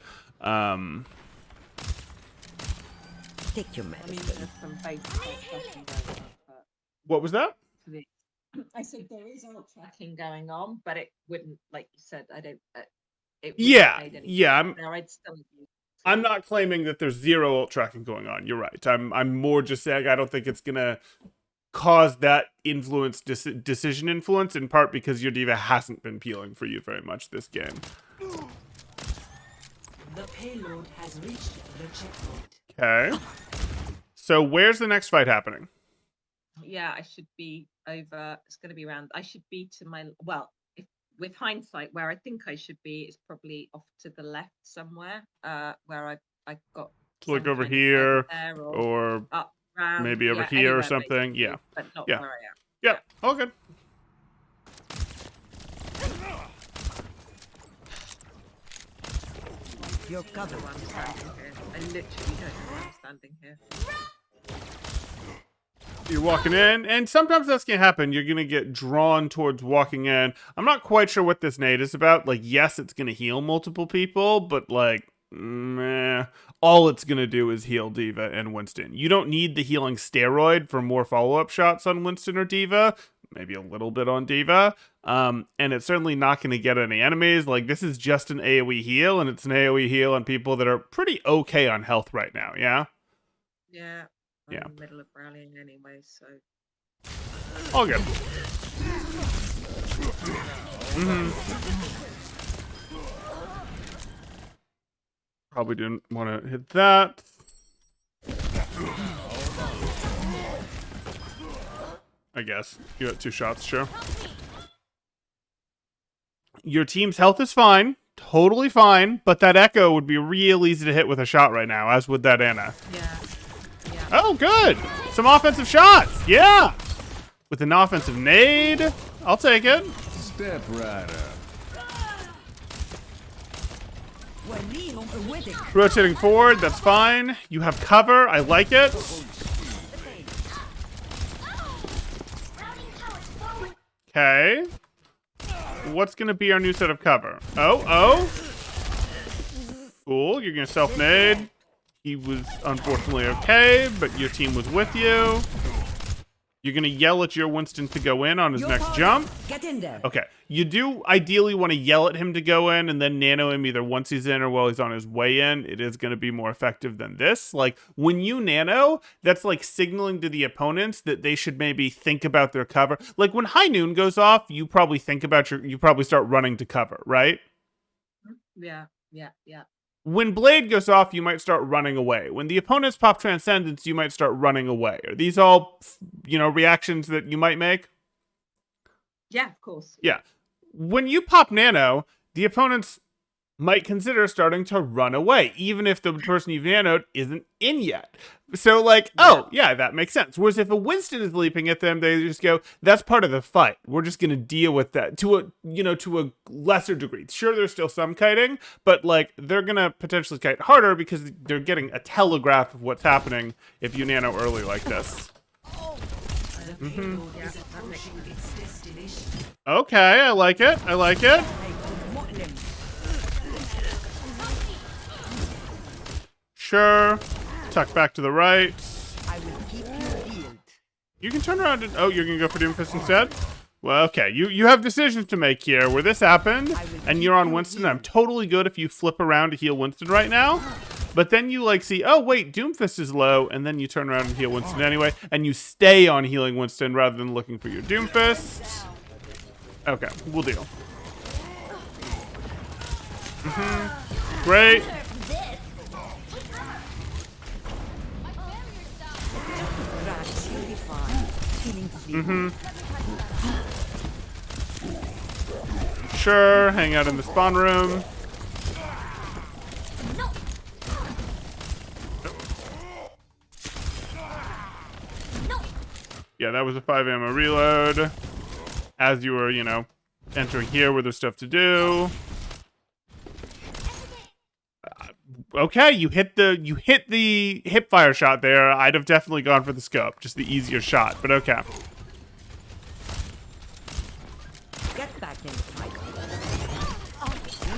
Take your I mean, medicine. there's some basic tracking going on, but What was that? I said there is alt tracking going on, but it wouldn't, like you said, I don't. It wouldn't Yeah, have made any yeah, difference there. I'd still use I'm not claiming that there's zero ult tracking going on. You're right. I'm more just saying I don't think it's gonna cause that influence, decision influence, in part because your diva hasn't been peeling for you very much this game. The payload has reached the checkpoint. Okay. So where's the next fight happening? Yeah, I should be over. It's going to be around. I should be to my well. If with hindsight, where I think I should be is probably off to the left somewhere. Where I got. So like some over kind of here, there or up round, maybe over yeah, here or anywhere something. basically, Yeah. but not Yeah. where I am. Yeah. All good. Your cover. I'm standing here. I literally don't know why I'm standing here. You're walking in, and sometimes that's gonna happen. You're gonna get drawn towards walking in. I'm not quite sure what this nade is about. Like, yes, it's gonna heal multiple people, but like, meh. All it's gonna do is heal Diva and Winston. You don't need the healing steroid for more follow-up shots on Winston or Diva. Maybe a little bit on Diva. And it's certainly not gonna get any enemies. Like, this is just an AoE heal, and it's an AoE heal on people that are pretty okay on health right now. Yeah. Yeah. I'm Yeah. in the middle of rallying anyway, so All good. Probably didn't want to hit that. I guess. You got 2 shots, sure. Your team's health is fine. Totally fine. But that Echo would be real easy to hit with a shot right now, as would that Ana. yeah. Oh, good. Some offensive shots. Yeah. With an offensive nade. I'll take it. Step right up. Rotating forward. That's fine. You have cover. I like it. Okay. What's going to be our new set of cover? Oh. Cool. You're going to self-nade. He was unfortunately okay, but your team was with you. You're going to yell at your Winston to go in on his next jump. Get in there. Okay. You do ideally want to yell at him to go in and then nano him either once he's in or while he's on his way in. It is going to be more effective than this. Like, when you nano, that's like signaling to the opponents that they should maybe think about their cover. Like, when High Noon goes off, you probably think about you probably start running to cover, right? Yeah. When Blade goes off, you might start running away. When the opponents pop Transcendence, you might start running away. Are these all, reactions that you might make? Yeah, of course. Yeah. When you pop Nano, the opponents might consider starting to run away, even if the person you've nanoed isn't in yet. So, like, oh, yeah, that makes sense. Whereas if a Winston is leaping at them, they just go, that's part of the fight. We're just going to deal with that to a lesser degree. Sure, there's still some kiting, but, like, they're going to potentially kite harder because they're getting a telegraph of what's happening if you nano early like this. The payload is approaching its destination. Okay, I like it. Sure. Tuck back to the right. I will keep you healed. You can turn around and... Oh, you're going to go for Doomfist instead? Well, okay. You have decisions to make here. Where this happened, and you're on Winston, I'm totally good if you flip around to heal Winston right now. But then you, like, see, oh, wait, Doomfist is low, and then you turn around and heal Winston anyway, and you stay on healing Winston rather than looking for your Doomfist. Okay, we'll deal. Great. sleep. Sure, hang out in the spawn room. Yeah, that was a 5 ammo reload. As you were, entering here where there's stuff to do. Okay, you hit the hip fire shot there. I'd have definitely gone for the scope, just the easier shot, but okay. Get back in the fight.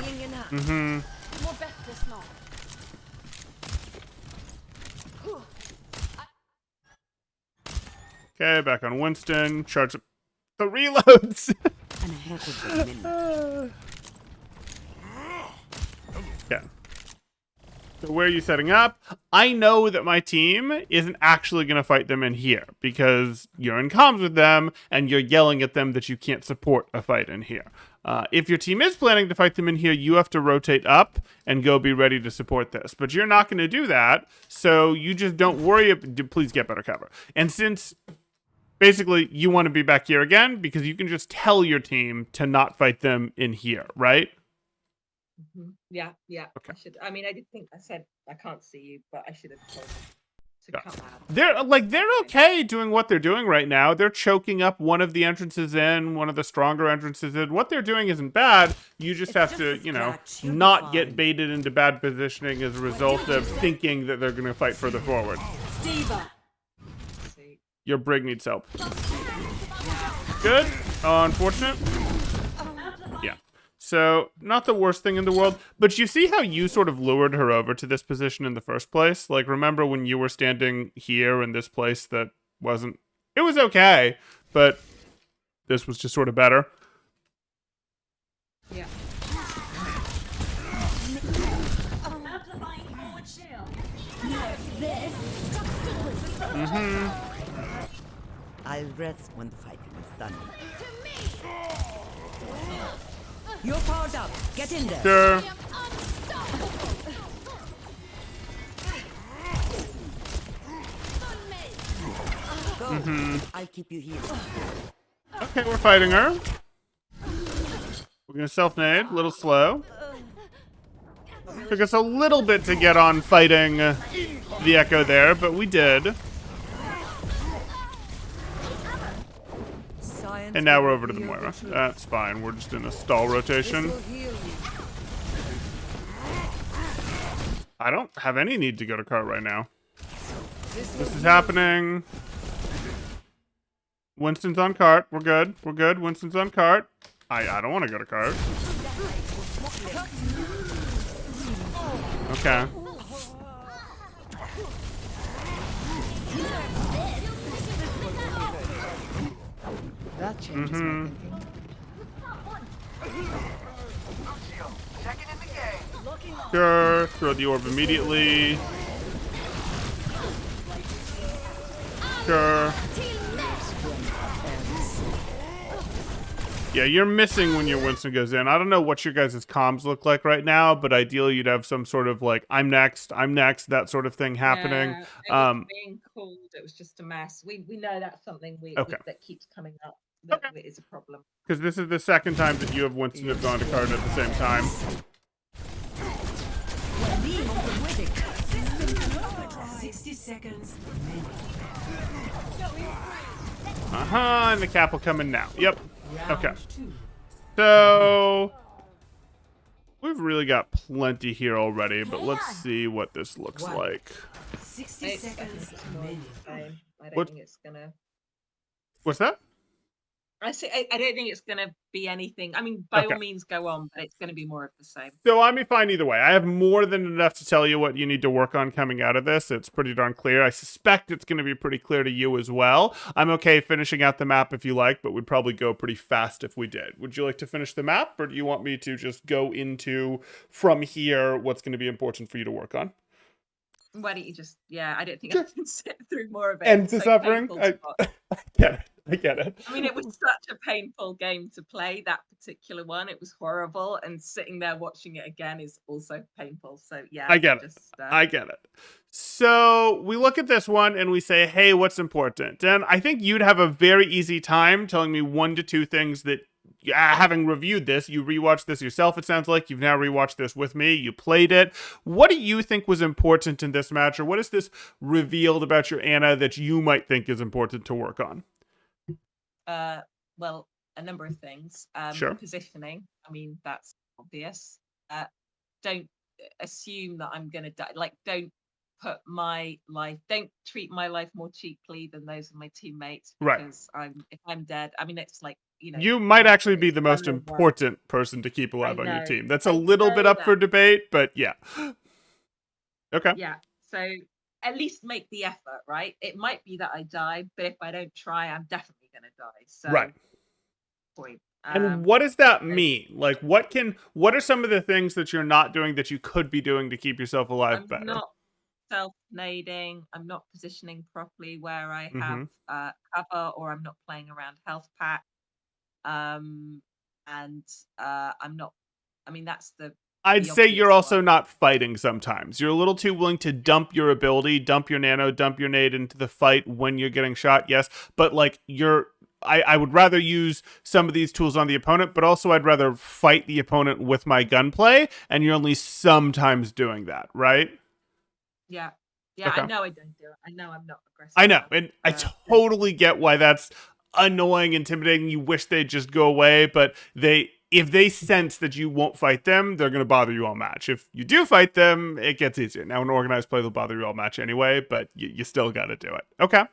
Being in hand. More bättre snart. Okay, back on Winston. Charge up the reloads. And a half of a minute. Okay. So where are you setting up? I know that my team isn't actually going to fight them in here because you're in comms with them and you're yelling at them that you can't support a fight in here. If your team is planning to fight them in here, you have to rotate up and go be ready to support this. But you're not going to do that, so you just don't worry. Please get better cover. And since basically you want to be back here again, because you can just tell your team to not fight them in here, right? Yeah. Okay. I did think I said I can't see you, but I should have told them to Yeah. come out. They're okay doing what they're doing right now. They're choking up one of the entrances in, one of the stronger entrances in. What they're doing isn't bad. You just have just to, a scratch. You'll be not get fine. baited into bad positioning as a result of thinking that they're going to fight further forward. Diva. See. Your Brig needs help. Good. Unfortunate. Yeah. So, not the worst thing in the world, but you see how you sort of lured her over to this position in the first place? Like, remember when you were standing here in this place that wasn't... It was okay, but this was just sort of better. Yeah. Amplifying forward shield. I'll rest when the fighting is done. You're powered up. Get in there. Sure. Go. I'll keep you here. Okay, we're fighting her. We're gonna self-nade, a little slow. Took us a little bit to get on fighting the Echo there, but we did. Science And now we're will over to the reveal Moira. truth. That's fine, we're just in a stall rotation. This will heal you. I don't have any need to go to cart right now. This This is happening. Winston's on cart. We're good. We're good. Winston's on cart. I don't want to go to cart. Okay. That changes my thinking. Sure. Throw the orb immediately. Sure. Yeah, you're missing when your Winston goes in. I don't know what your guys' comms look like right now, but ideally you'd have some sort of like, I'm next, that sort of thing happening. It was being called. It was just a mess. We know that's something Okay. that keeps coming up. That Okay. it is a problem. Because this is the second time that you have Winston have gone to cart at the same time. Lean on the wedding. 60 seconds. And the cap will come in now. Yep. Okay. Round 2. So we've really got plenty here already, but let's see what this looks like. 60 I think seconds. it's more of Minimum. the same. I don't What- think it's gonna. What's that? I don't think it's gonna be anything. I mean, by Okay. all means, go on, but it's gonna be more of the same. So I'm fine either way. I have more than enough to tell you what you need to work on coming out of this. It's pretty darn clear. I suspect it's going to be pretty clear to you as well. I'm okay finishing out the map if you like, but we'd probably go pretty fast if we did. Would you like to finish the map, or do you want me to just go into, from here, what's going to be important for you to work on? Why don't you just? Yeah, I don't think I can sit through more of it. End It's the so suffering? painful to watch. Get it. I get it. I mean, it was such a painful game to play, that particular one. It was horrible, and sitting there watching it again is also painful. So yeah, I get it. just I get it. So we look at this one and we say, hey, what's important? And I think you'd have a very easy time telling me 1 to 2 things that, having reviewed this, you rewatched this yourself, it sounds like. You've now rewatched this with me. You played it. What do you think was important in this match? Or what is this revealed about your Ana that you might think is important to work on? Well, a number of things. Sure. Positioning. I mean, that's obvious. Don't assume that I'm going to die. Like, don't treat my life more cheaply than those of my teammates. Right. Because if I'm dead, I mean, it's like, you might actually be it's the most done over. important person to keep alive I on your know. team. That's a I little bit know up for that. debate, but yeah. Okay. Yeah. So at least make the effort, right? It might be that I die, but if I don't try, I'm definitely going to die. So Right. point. And what does that mean? Like, what are some of the things that you're not doing that you could be doing to keep yourself alive I'm better? not self-nading. I'm not positioning properly where I have Mhm. cover, or I'm not playing around health pack. And I'm not. I mean, that's I'd the say you're obvious also one. not fighting sometimes. You're a little too willing to dump your ability, dump your nano, dump your nade into the fight when you're getting shot, yes. But like I would rather use some of these tools on the opponent, but also I'd rather fight the opponent with my gunplay, and you're only sometimes doing that, right? Yeah. Yeah, Okay. I know I don't do it. I know I'm not aggressive. I know, enough. and I totally get why that's annoying, intimidating. You wish they'd just go away, but if they sense that you won't fight them, they're going to bother you all match. If you do fight them, it gets easier. Now, an organized play will bother you all match anyway, but you still got to do it. Okay.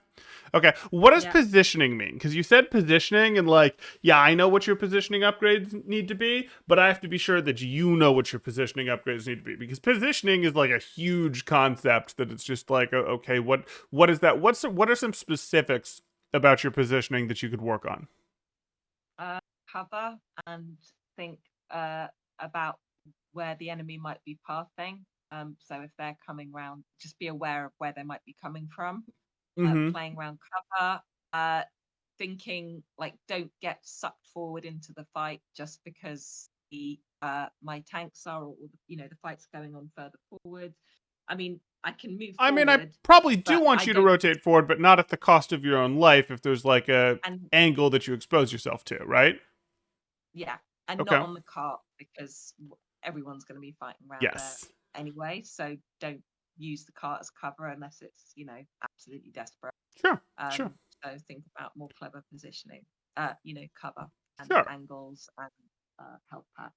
What does positioning mean? Because you said positioning, and like, yeah, I know what your positioning upgrades need to be, but I have to be sure that you know what your positioning upgrades need to be, because positioning is like a huge concept that it's just like, okay, what is that? What are some specifics about your positioning that you could work on? Cover and think about where the enemy might be pathing. So if they're coming round, just be aware of where they might be coming from. Playing around cover, thinking like, don't get sucked forward into the fight just because my tanks are, or the fight's going on further forward. I mean, I can move I forward. mean, I probably do but want I you to don't- rotate forward, but not at the cost of your own life if there's like a and angle that you expose yourself to, right? yeah, and Okay. not on the cart, because everyone's going to be fighting around Yes. there anyway. So don't use the cart as cover unless it's absolutely desperate. Sure. So think about more clever positioning. Cover and Sure. angles and health pack.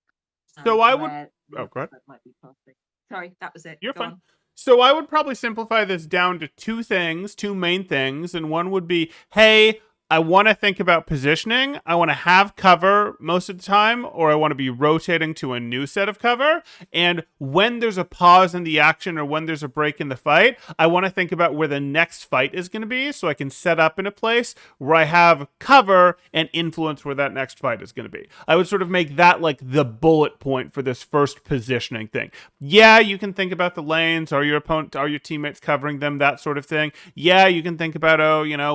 So I would. where Oh, go ahead. that might be perfect. Sorry, that was it. You're Go fine. on. So I would probably simplify this down to two main things. And one would be, hey, I want to think about positioning. I want to have cover most of the time, or I want to be rotating to a new set of cover. And when there's a pause in the action or when there's a break in the fight, I want to think about where the next fight is going to be, so I can set up in a place where I have cover and influence where that next fight is going to be. I would sort of make that like the bullet point for this first positioning thing. Yeah, you can think about the lanes. Are your opponent, are your teammates covering them? That sort of thing. Yeah, you can think about,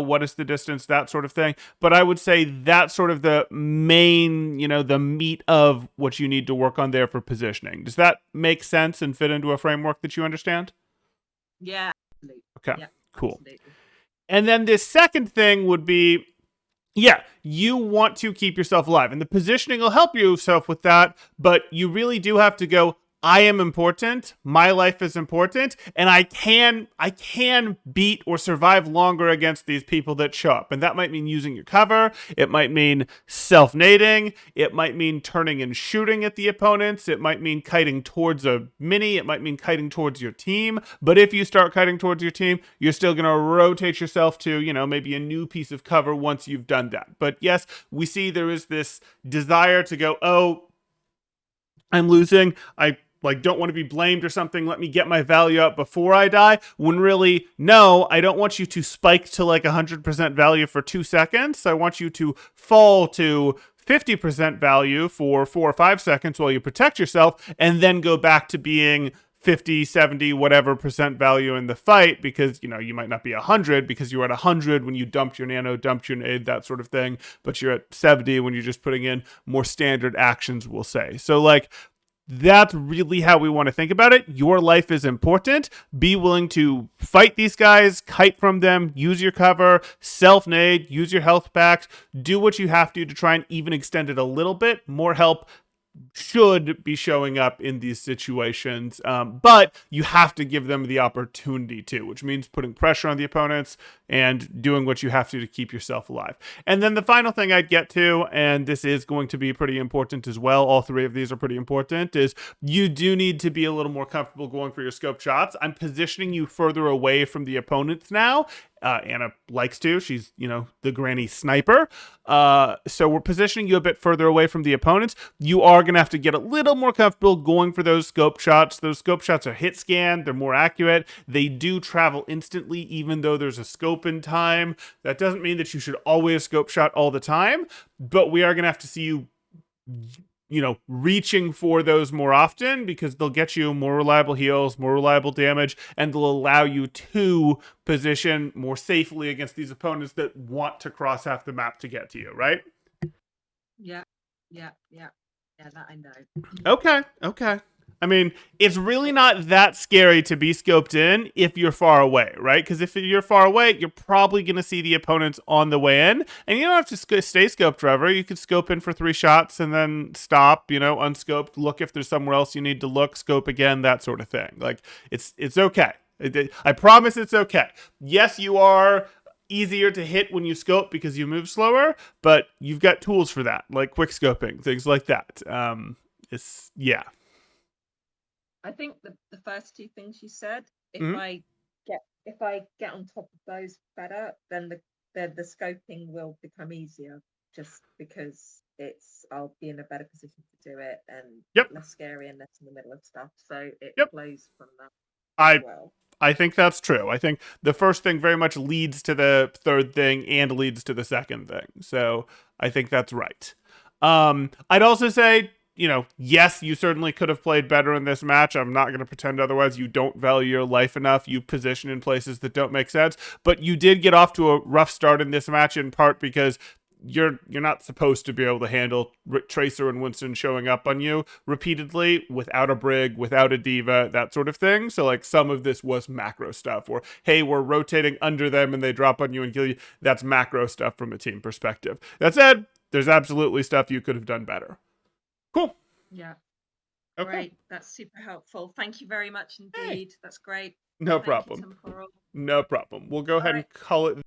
what is the distance? That sort of thing. But I would say that's sort of the main, the meat of what you need to work on there for positioning. Does that make sense and fit into a framework that you understand? Yeah, absolutely. Okay, Yeah, cool. absolutely. And then this second thing would be, yeah, you want to keep yourself alive. And the positioning will help yourself with that, but you really do have to go, I am important, my life is important, and I can beat or survive longer against these people that show up. And that might mean using your cover, it might mean self-nading, it might mean turning and shooting at the opponents, it might mean kiting towards a mini, it might mean kiting towards your team. But if you start kiting towards your team, you're still going to rotate yourself to, maybe a new piece of cover once you've done that. But yes, we see there is this desire to go, oh, I'm losing, I don't want to be blamed or something, let me get my value up before I die, when really, no, I don't want you to spike to 100% value for 2 seconds. I want you to fall to 50% value for 4 or 5 seconds while you protect yourself, and then go back to being 50, 70, whatever percent value in the fight because, you know, you might not be 100 because you were at 100 when you dumped your nano, dumped your nade, that sort of thing, but you're at 70 when you're just putting in more standard actions, we'll say. So, like, that's really how we want to think about it. Your life is important. Be willing to fight these guys, kite from them, use your cover, self-nade, use your health packs, do what you have to try and even extend it a little bit. More help should be showing up in these situations, but you have to give them the opportunity to, which means putting pressure on the opponents and doing what you have to keep yourself alive. And then the final thing I'd get to, and this is going to be pretty important as well, all three of these are pretty important, is you do need to be a little more comfortable going for your scope shots. I'm positioning you further away from the opponents now. Anna likes to. She's, you know, the granny sniper. So we're positioning you a bit further away from the opponents. You are going to have to get a little more comfortable going for those scope shots. Those scope shots are hit scan. They're more accurate. They do travel instantly, even though there's a scope in time. That doesn't mean that you should always scope shot all the time, but we are going to have to see you know, reaching for those more often because they'll get you more reliable heals, more reliable damage, and they'll allow you to position more safely against these opponents that want to cross half the map to get to you, right? Yeah, that I know. Okay. I mean, it's really not that scary to be scoped in if you're far away, right? Because if you're far away, you're probably going to see the opponents on the way in. And you don't have to stay scoped forever. You could scope in for 3 shots and then stop, you know, unscoped, look if there's somewhere else you need to look, scope again, that sort of thing. Like, it's okay. I promise it's okay. Yes, you are easier to hit when you scope because you move slower, but you've got tools for that, like quick scoping, things like that. Yeah. I think the first 2 things you said, if Mhm. I get on top of those better, then the scoping will become easier just because I'll be in a better position to do it and Yep. less scary and less in the middle of stuff. So it Yep. flows from that I as well. I think that's true. I think the first thing very much leads to the third thing and leads to the second thing. So I think that's right. I'd also say, you know, yes, you certainly could have played better in this match. I'm not going to pretend otherwise. You don't value your life enough. You position in places that don't make sense. But you did get off to a rough start in this match in part because you're not supposed to be able to handle Tracer and Winston showing up on you repeatedly without a Brig, without a Diva, that sort of thing. So, like, some of this was macro stuff. Or, hey, we're rotating under them and they drop on you and kill you. That's macro stuff from a team perspective. That said, there's absolutely stuff you could have done better. Cool. Yeah. Okay. Great. That's super helpful. Thank you very much indeed. That's great. No Thank you, problem. Temporal. No problem. We'll go ahead and Alright. call it